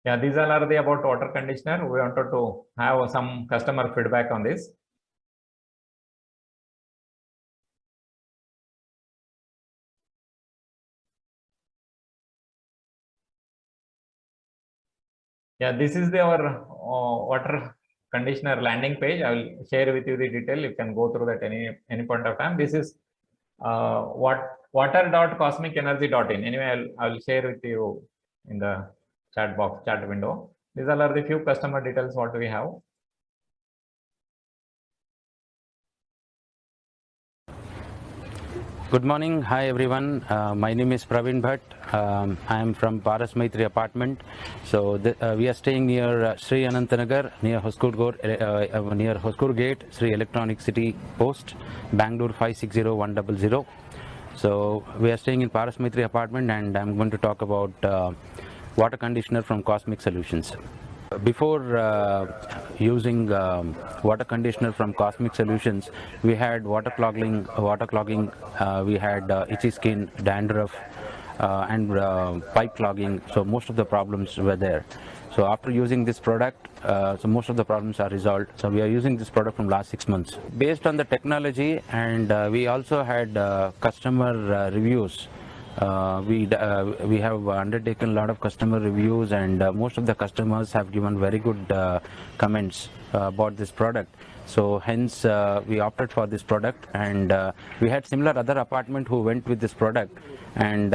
Yeah, these all are the about water conditioner. We wanted to have some customer feedback on this. Yeah, this is our water conditioner landing page. I will share with you the detail. You can go through that any point of time. This is water.cosmicenergy.in. Anyway, I will share with you in the chat box, chat window. These all are the few customer details what we have. Good morning. Hi, everyone. My name is Praveen Bhatt. I am from Paras Maitri apartment. So we are staying near Sri Anantanagar, near Hoskur Gate, Sri Electronic City Post, Bangalore 560100. So we are staying in Paras Maitri apartment, and I'm going to talk about water conditioner from Cosmic Solutions. Before using water conditioner from Cosmic Solutions, we had water clogging, we had itchy skin, dandruff, and pipe clogging. So most of the problems were there. So after using this product, so most of the problems are resolved. So we are using this product from last 6 months. Based on the technology, and we also had customer reviews. We have undertaken a lot of customer reviews, and most of the customers have given very good comments about this product. So hence we opted for this product, and we had similar other apartment who went with this product, and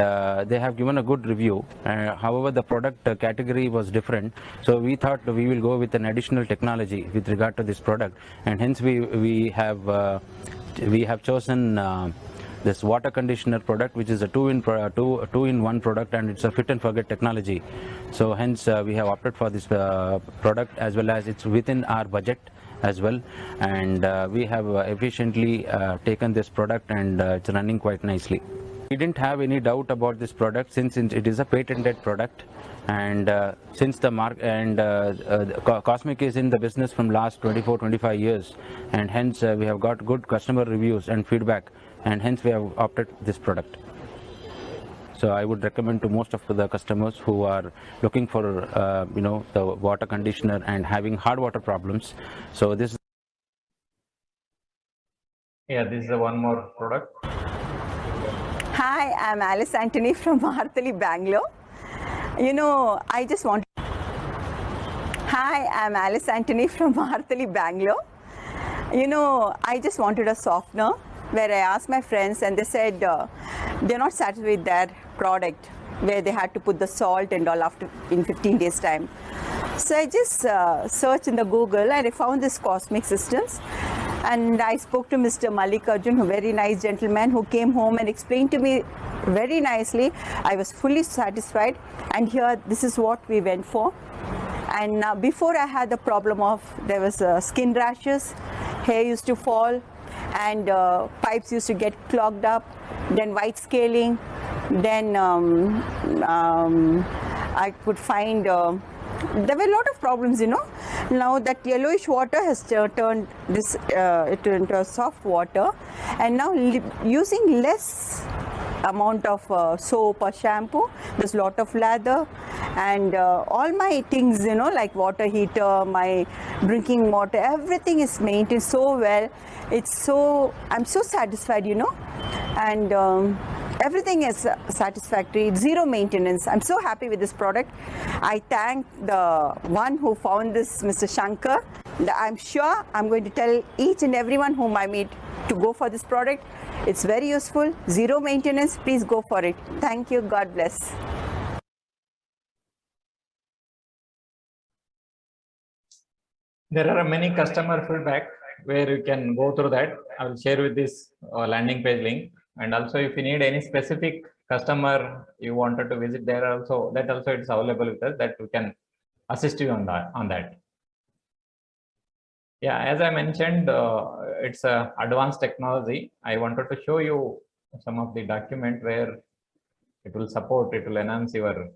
they have given a good review. However, the product category was different, so we thought we will go with an additional technology with regard to this product, and hence we have chosen this water conditioner product, which is a two-in-one product, and it's a fit and forget technology. So hence we have opted for this product, as well as it's within our budget as well, and we have efficiently taken this product, and it's running quite nicely. We didn't have any doubt about this product since it is a patented product, and since the Cosmic is in the business from last 24-25 years, and hence we have got good customer reviews and feedback, and hence we have opted this product. So I would recommend to most of the customers who are looking for the water conditioner and having hard water problems. So this is the one more product. Hi, I'm Alice Anthony from Mahartali, Bangalore. Hi, I'm Alice Anthony from Mahartali, Bangalore. I just wanted a softener, where I asked my friends, and they said they're not satisfied with their product, where they had to put the salt and all in 15 days time. So I just searched in the Google, and I found this Cosmic Systems, and I spoke to Mr. Mallikarjun, a very nice gentleman who came home and explained to me very nicely. I was fully satisfied, and here this is what we went for. And before I had the problem of there was skin rashes, hair used to fall, and pipes used to get clogged up, then white scaling, then I could find there were a lot of problems, Now that yellowish water has turned this into a soft water, and now using less amount of soap or shampoo, there's a lot of lather, and all my things, like water heater, my drinking water, everything is maintained so well. I'm so satisfied, and everything is satisfactory, zero maintenance. I'm so happy with this product. I thank the one who found this, Mr. Shankar. I'm sure I'm going to tell each and everyone whom I meet to go for this product. It's very useful, zero maintenance. Please go for it. Thank you. God bless. There are many customer feedback where you can go through that. I will share with this landing page link. And also, if you need any specific customer you wanted to visit there, also it's available with us, that we can assist you on that. Yeah, as I mentioned, it's a advanced technology. I wanted to show you some of the document where it will enhance your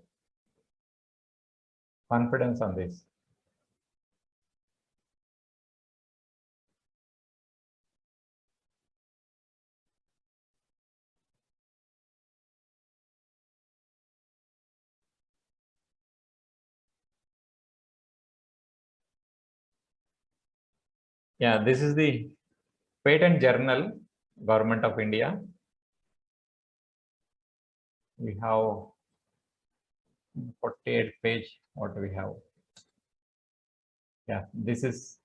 confidence on this. Yeah, this is the patent journal, Government of India. We have 48 page. What do we have? Yeah, this is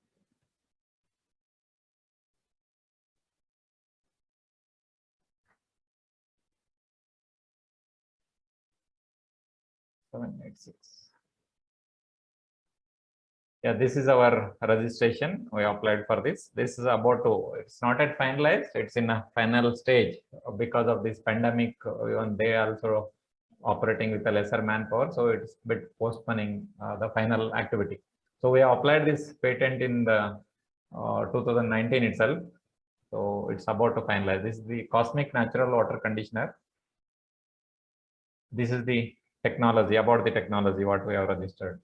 Yeah, this is our registration. We applied for this. This is about to, it's not at finalized, it's in a final stage because of this pandemic. Even they also operating with a lesser manpower, so it's a bit postponing the final activity. So we applied this patent in the 2019 itself. So it's about to finalize. This is the Cosmic Natural Water Conditioner. This is the technology, about the technology what we have registered.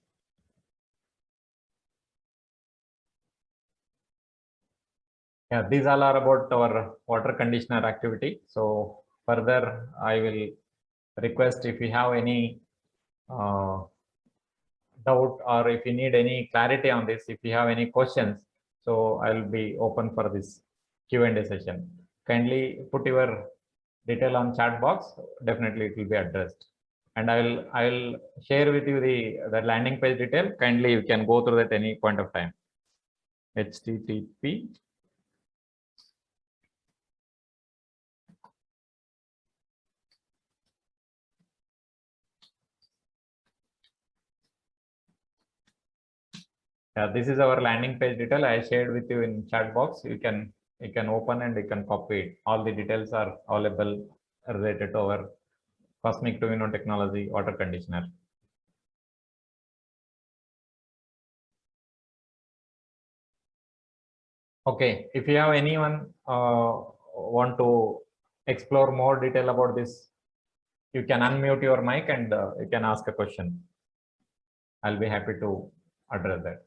Yeah, these all are about our water conditioner activity. So further, I will request if you have any doubt or if you need any clarity on this, if you have any questions, so I'll be open for this Q&A session. Kindly put your detail on chat box. Definitely it will be addressed. And I'll share with you the landing page detail. Kindly you can go through that any point of time. HTTP. This is our landing page detail. I shared with you in chat box. You can open and you can copy it. All the details are available related to our Cosmic 2-in-1 technology water conditioner. Okay, if you have anyone want to explore more detail about this, you can unmute your mic and you can ask a question. I'll be happy to address that.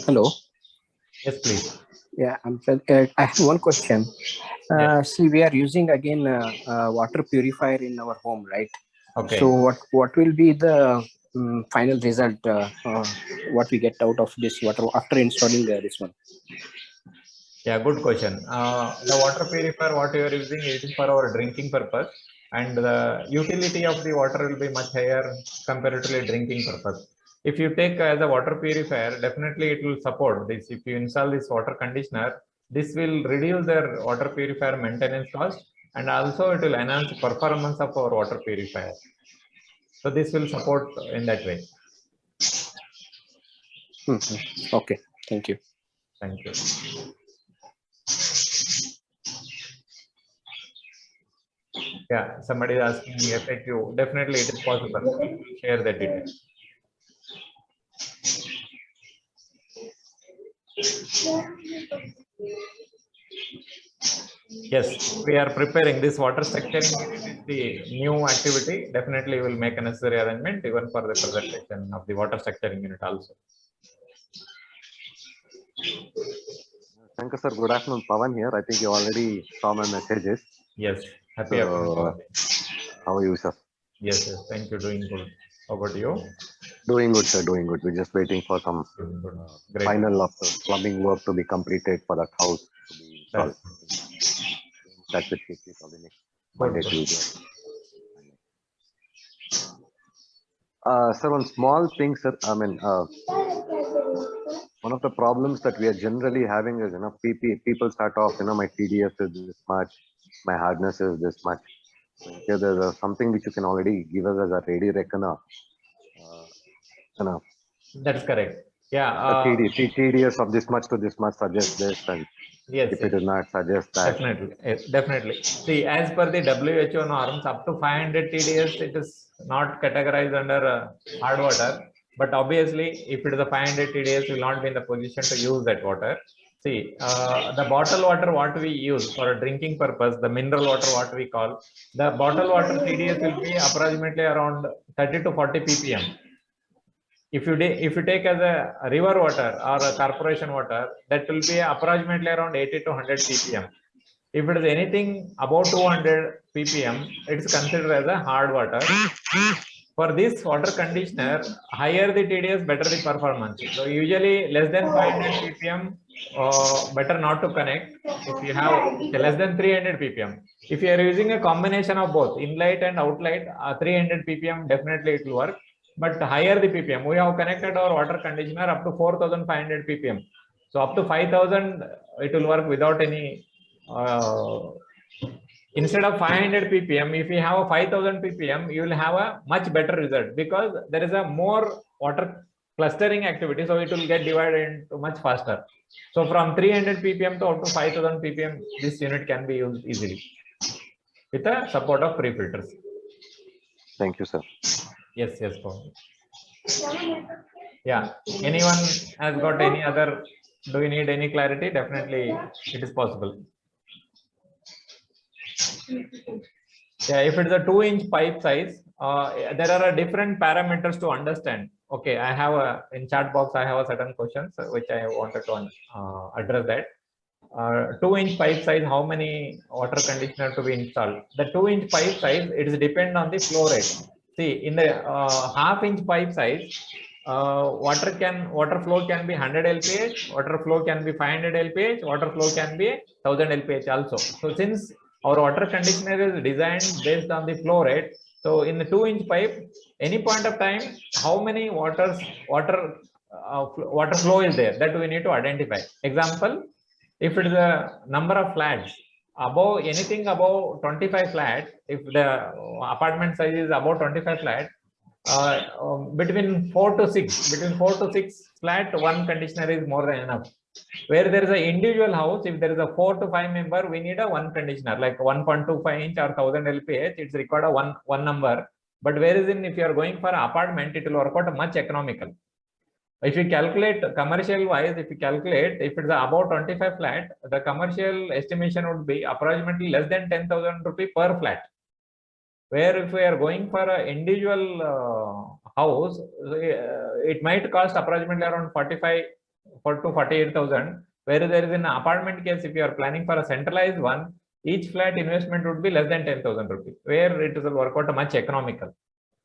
Hello. Yes, please. Yeah, I have one question. Yes. See, we are using again water purifier in our home, right? Okay. So what will be the final result? What we get out of this water after installing this one? Yeah, good question. The water purifier, what you are using, it is for our drinking purpose, and the utility of the water will be much higher comparatively drinking purpose. If you take as a water purifier, definitely it will support this. If you install this water conditioner, this will reduce their water purifier maintenance cost, and also it will enhance performance of our water purifier. So this will support in that way. Okay, thank you. Thank you. Yeah, somebody is asking FAQ. Definitely it is possible. Share the details. Yes, we are preparing this water structuring unit is the new activity. Definitely will make a necessary arrangement even for the presentation of the water structuring unit also. Thank you, sir. Good afternoon, Pawan here. I think you already saw my messages. Yes, happy afternoon. How are you, sir? Yes, thank you. Doing good. How about you? Doing good, sir. Doing good. We're just waiting for some final of the plumbing work to be completed for that house to be installed. That's it. Monday, Tuesday. Sir, one small thing, sir. I mean, one of the problems that we are generally having is, people start off, my TDS is this much, my hardness is this much. So here there's something which you can already give us as a ready reckoner. That's correct. Yeah. TDS of this much to this much suggests this, and yes, if it is not, suggest that. Definitely. See, as per the WHO norms, up to 500 TDS, it is not categorized under hard water. But obviously, if it is a 500 TDS, we will not be in the position to use that water. See, the bottled water, what we use for a drinking purpose, the mineral water, what we call, the bottled water TDS will be approximately around 30 to 40 ppm. If you take as a river water or a corporation water, that will be approximately around 80 to 100 ppm. If it is anything above 200 ppm, it is considered as a hard water. For this water conditioner, higher the TDS, better the performance. So usually less than 500 ppm, better not to connect. If you have less than 300 ppm, if you are using a combination of both inlet and outlet, 300 ppm definitely it will work. But higher the ppm, we have connected our water conditioner up to 4,500 ppm. So up to 5,000, it will work without any. Instead of 500 ppm, if you have a 5,000 ppm, you will have a much better result because there is a more water clustering activity, so it will get divided into much faster. So from 300 ppm to up to 5,000 ppm, this unit can be used easily with the support of pre-filters. Thank you, sir. Yes, Paul. Yeah. Anyone has got any other? Do you need any clarity? Definitely, it is possible. Yeah, if it's a 2-inch pipe size, there are different parameters to understand. Okay, I have in chat box, I have a certain questions which I wanted to address that. 2-inch pipe size, how many water conditioner to be installed? The 2-inch pipe size, it is depend on the flow rate. See, in the half-inch pipe size, water flow can be 100 lph, water flow can be 500 lph, water flow can be 1000 lph also. So since our water conditioner is designed based on the flow rate, so in the 2-inch pipe, any point of time, how many water flow is there, that we need to identify. Example, if it is a number of flats above, anything above 25 flat, if the apartment size is above 25 flat, between 4 to 6 flat, one conditioner is more than enough. Where there is an individual house, if there is a 4 to 5 member, we need a one conditioner, like 1.25 inch or 1000 lph, it's required a one number. But whereas if you are going for an apartment, it will work out much economical. If you calculate commercial wise, if it's about 25 flat, the commercial estimation would be approximately less than 10,000 rupees per flat. Where if we are going for an individual house, it might cost approximately around 45 to 48,000. Where there is an apartment case, if you are planning for a centralized one, each flat investment would be less than 10,000 rupees. Where it will work out much economical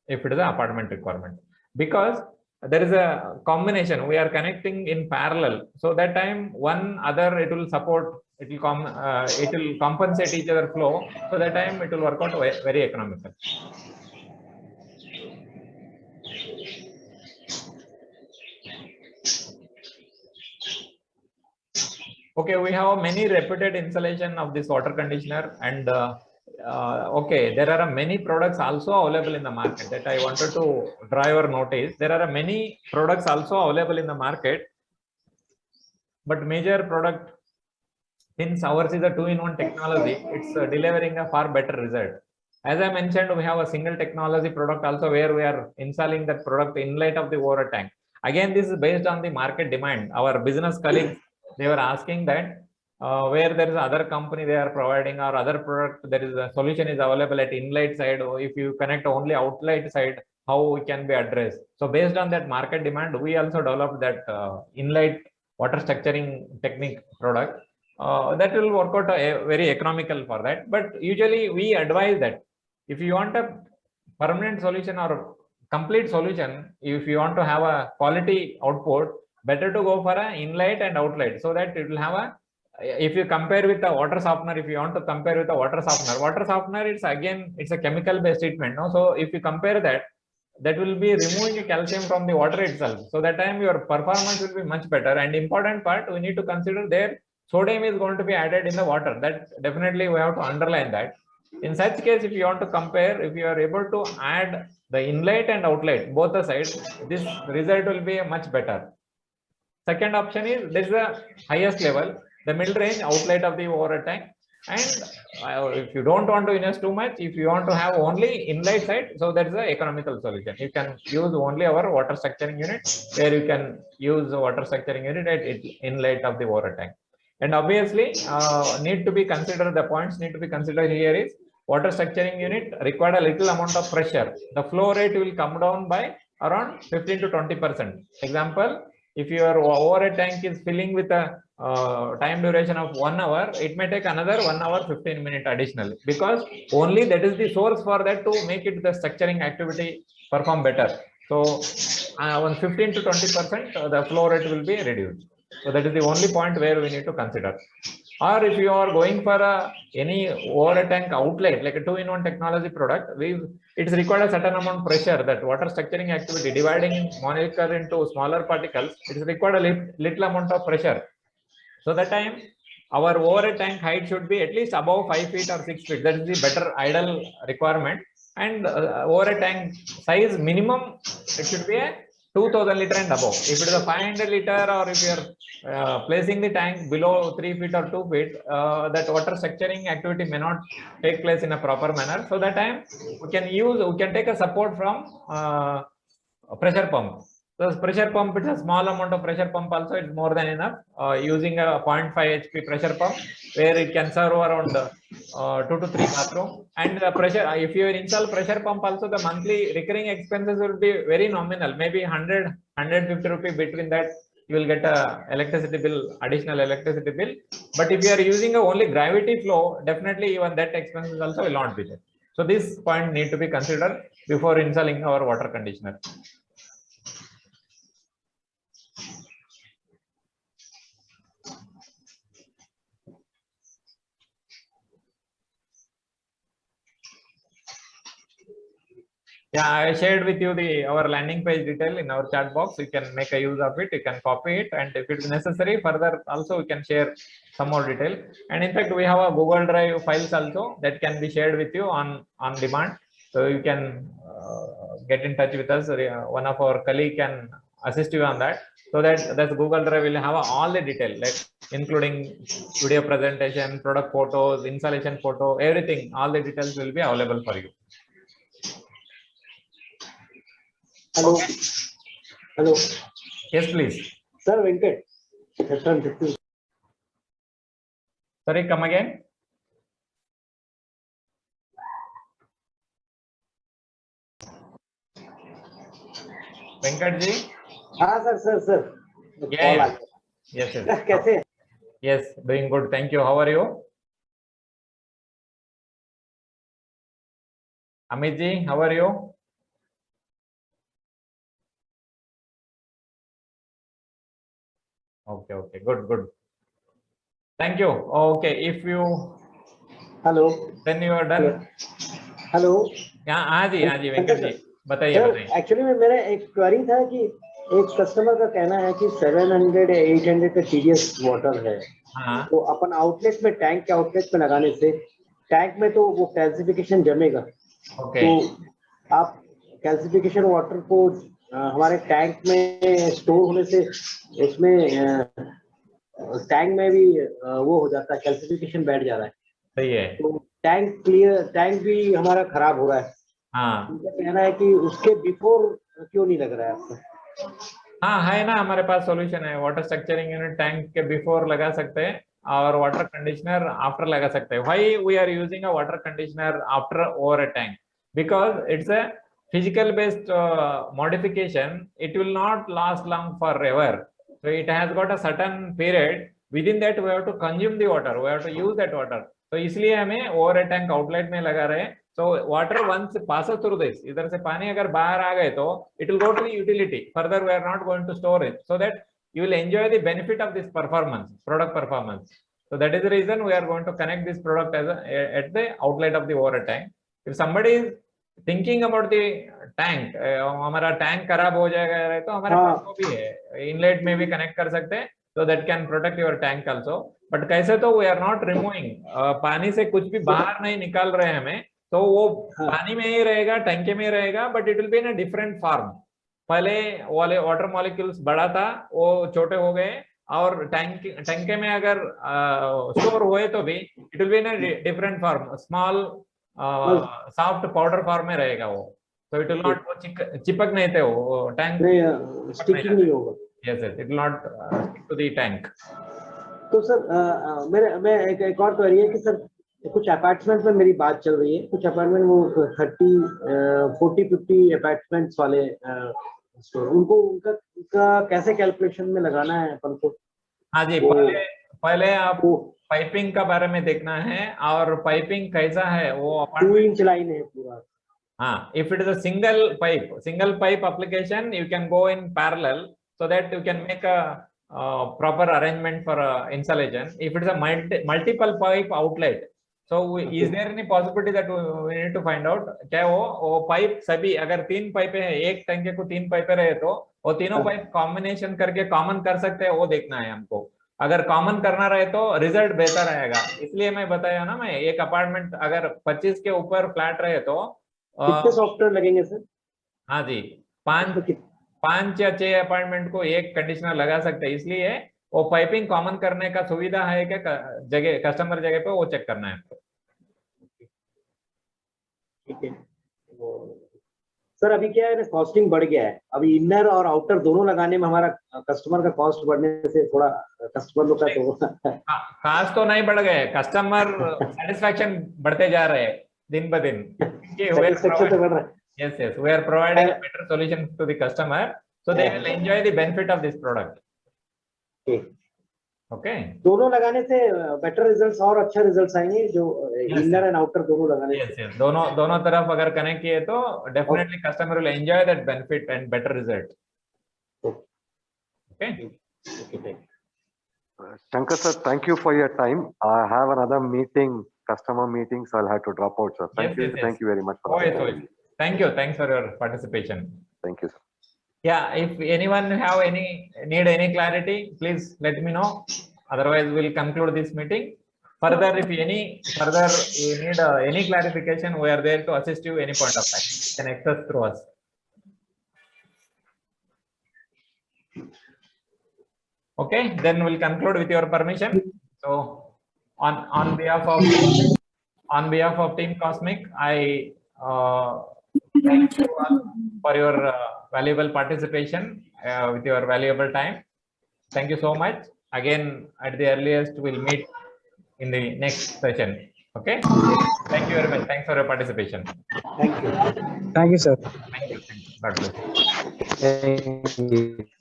if it is an apartment requirement, because there is a combination, we are connecting in parallel, so that time one other it will support, it will compensate each other flow, so that time it will work out very economical. Okay, we have many reputed installation of this water conditioner, and okay, there are many products also available in the market that I wanted to draw your notice. There are many products also available in the market, but major product, since ours is a 2-in-1 technology, it's delivering a far better result. As I mentioned, we have a single technology product also, where we are installing that product inlet of the water tank. Again, this is based on the market demand. Our business colleagues, they were asking that where there is other company they are providing, or other product, there is a solution is available at inlet side, or if you connect only outlet side, how it can be addressed. So based on that market demand, we also developed that inlet water structuring technique product. That will work out very economical for that. But usually we advise that if you want a permanent solution or complete solution, if you want to have a quality output, better to go for an inlet and outlet, so that it will have a, if you compare with the water softener, if you want to compare with the water softener, it's a chemical based treatment. No? So if you compare that will be removing calcium from the water itself. So that time your performance will be much better. And important part, we need to consider there sodium is going to be added in the water. That definitely we have to underline that. In such case, if you want to compare, if you are able to add the inlet and outlet, both the sides, this result will be much better. Second option is, this is the highest level, the middle range outlet of the water tank. And if you don't want to invest too much, if you want to have only inlet side, so that is the economical solution. You can use only our water structuring unit, where you can use the water structuring unit at inlet of the water tank. And obviously, need to be considered, the points need to be considered here is, water structuring unit required a little amount of pressure. The flow rate will come down by around 15 to 20%. Example, if your overhead tank is filling with a time duration of 1 hour, it may take another 1 hour 15 minutes additionally, because only that is the source for that to make it the structuring activity perform better. So on 15 to 20%, the flow rate will be reduced. So that is the only point where we need to consider. Or if you are going for any water tank outlet, like a 2-in-1 technology product, it's required a certain amount of pressure, that water structuring activity, dividing molecule into smaller particles, it is required a little amount of pressure. So that time our overhead tank height should be at least above 5 feet or 6 feet. That is the better ideal requirement. And overhead tank size minimum, it should be a 2000 liter and above. If it is a 500 liter, or if you are placing the tank below 3 feet or 2 feet, that water structuring activity may not take place in a proper manner. So that time we can take a support from pressure pump. So pressure pump, it's a small amount of pressure pump also, it's more than enough. Using a 0.5 HP pressure pump where it can serve around 2 to 3 bathroom. And the pressure, if you install pressure pump also, the monthly recurring expenses will be very nominal, maybe 100, 150 rupees. Between that, you will get a electricity bill, additional electricity bill. But if you are using only gravity flow, definitely even that expenses also will not be there. So this point need to be considered before installing our water conditioner. Yeah, I shared with you our landing page detail in our chat box. You can make a use of it. You can copy it, and if it's necessary, further also we can share some more detail. And in fact, we have a Google Drive files also that can be shared with you on demand. So you can get in touch with us. One of our colleague can assist you on that. So that Google Drive will have all the detail, like including video presentation, product photos, installation photo, everything. All the details will be available for you. Hello. Okay. Hello. Yes, please. Sir, Venkat. Sorry, come again. Venkat ji. हाँ sir. Yeah. Yes. कैसे? Yes, doing good. Thank you. How are you? Amit ji, how are you? Okay, good. Thank you. Okay, if you Hello. then you are done. Hello. Yeah, हाँ जी वेंकट जी बताइए. Actually में मेरा एक query था कि एक customer का कहना है कि 700 800 का TDS वाटर है. हाँ. तो अपन आउटलेट में टैंक के आउटलेट में लगाने से टैंक में तो वो कैल्सिफिकेशन जमेगा. Okay. तो आप कैल्सिफिकेशन वाटर को हमारे टैंक में स्टोर होने से उसमें टैंक में भी वो हो जाता है, कैल्सिफिकेशन बैठ जा रहा है. सही है. तो टैंक भी हमारा खराब हो रहा है. हाँ. उनका कहना है कि उसके बिफोर क्यों नहीं लग रहा है आपको? हाँ है ना, हमारे पास सॉल्यूशन है. वाटर स्ट्रक्चरिंग यूनिट टैंक के बिफोर लगा सकते हैं और वाटर कंडीशनर आफ्टर लगा सकते हैं. Why we are using a water conditioner after over a tank? Because it's a physical based modification. It will not last long forever. So it has got a certain period. Within that we have to consume the water, we have to use that water. So इसलिए हमें over a tank outlet में लगा रहे. So water once passes through this, इधर से पानी अगर बाहर आ गए तो it will go to the utility. Further we are not going to store it, so that you will enjoy the benefit of this performance, product performance. So that is the reason we are going to connect this product as at the outlet of the over tank. If somebody is thinking about the tank, हमारा tank खराब हो जाएगा तो हमारे पास वो भी है, inlet में भी कनेक्ट कर सकते हैं, so that can protect your tank also. But कैसे तो we are not removing, पानी से कुछ भी बाहर नहीं निकाल रहे हैं हमें, तो वो पानी में ही रहेगा, टैंक में ही रहेगा, but it will be in a different form. पहले वाले वाटर मॉलिक्यूल्स बड़ा था, वो छोटे हो गए, और टैंक में अगर स्टोर हुए तो भी it will be in a different form, small soft powder form में रहेगा वो. So it will not चिपक नहीं थे वो टैंक, स्टिकिंग नहीं होगा. Yes, it will not stick to the tank. तो सर मैं एक और क्वेरी है कि सर कुछ अपार्टमेंट में मेरी बात चल रही है, कुछ अपार्टमेंट वो 40-50 अपार्टमेंट्स वाले स्टोर, उनका कैसे कैलकुलेशन में लगाना है अपन को? हाँ जी, पहले आप पाइपिंग का बारे में देखना है, और पाइपिंग कैसा है वो 2 इंच लाइन है पूरा. हाँ, if it is a single pipe application, you can go in parallel so that you can make a proper arrangement for installation. If it is a multiple pipe outlet, so is there any possibility that we need to find out क्या वो pipe सभी, अगर 3 पाइपें हैं, एक टंके को 3 पाइपें रहे तो वो तीनों पाइप कॉम्बिनेशन करके कॉमन कर सकते हैं, वो देखना है हमको. अगर कॉमन करना रहे तो रिजल्ट बेहतर आएगा. इसलिए मैं बताया ना, मैं एक अपार्टमेंट अगर 25 के ऊपर फ्लैट रहे तो कितने सॉफ्टवेयर लगेंगे सर? हाँ जी, 5 या 6 अपार्टमेंट को एक कंडीशनर लगा सकते हैं. इसलिए वो पाइपिंग कॉमन करने का सुविधा है क्या जगह, कस्टमर जगह पे, वो चेक करना है. ठीक है. सर अभी क्या है ना, कॉस्टिंग बढ़ गया है, अभी इनर और आउटर दोनों लगाने में हमारा कस्टमर का कॉस्ट बढ़ने से थोड़ा कस्टमर लोग का तो कास्ट तो नहीं बढ़ गए, कस्टमर सेटिस्फैक्शन बढ़ते जा रहे हैं दिन ब दिन। सेटिस्फेक्शन तो बढ़ रहा है। Yes, yes, we are providing a better solution to the customer, so they will enjoy the benefit of this product. ठीक। Okay. दोनों लगाने से बेटर रिजल्ट्स और अच्छा रिजल्ट्स आएंगे, जो इनर एंड आउटर दोनों लगाने Yes, yes. दोनों तरफ अगर कनेक्ट किए तो definitely customer will enjoy that benefit and better result. Okay. से। Shankar sir, thank you for your time. I have another meeting, customer meeting, so I'll have to drop out, sir. Yes, yes, yes. Thank you very much for Oh, yes, that. oh, yes. Thank you. Thanks for your participation. Thank you, sir. Yeah, if anyone have need any clarity, please let me know. Otherwise, we'll conclude this meeting. Further, if you need any clarification, we are there to assist you any point of time. You can access through us. Okay, then we'll conclude with your permission. So, on behalf of Team Cosmic, I thank you all for your valuable participation with your valuable time. Thank you so much. Again, at the earliest, we'll meet in the next session. Okay. Thank you very much. Thanks for your participation. Thank you. Thank you, sir. Thank you. God bless. Thank you.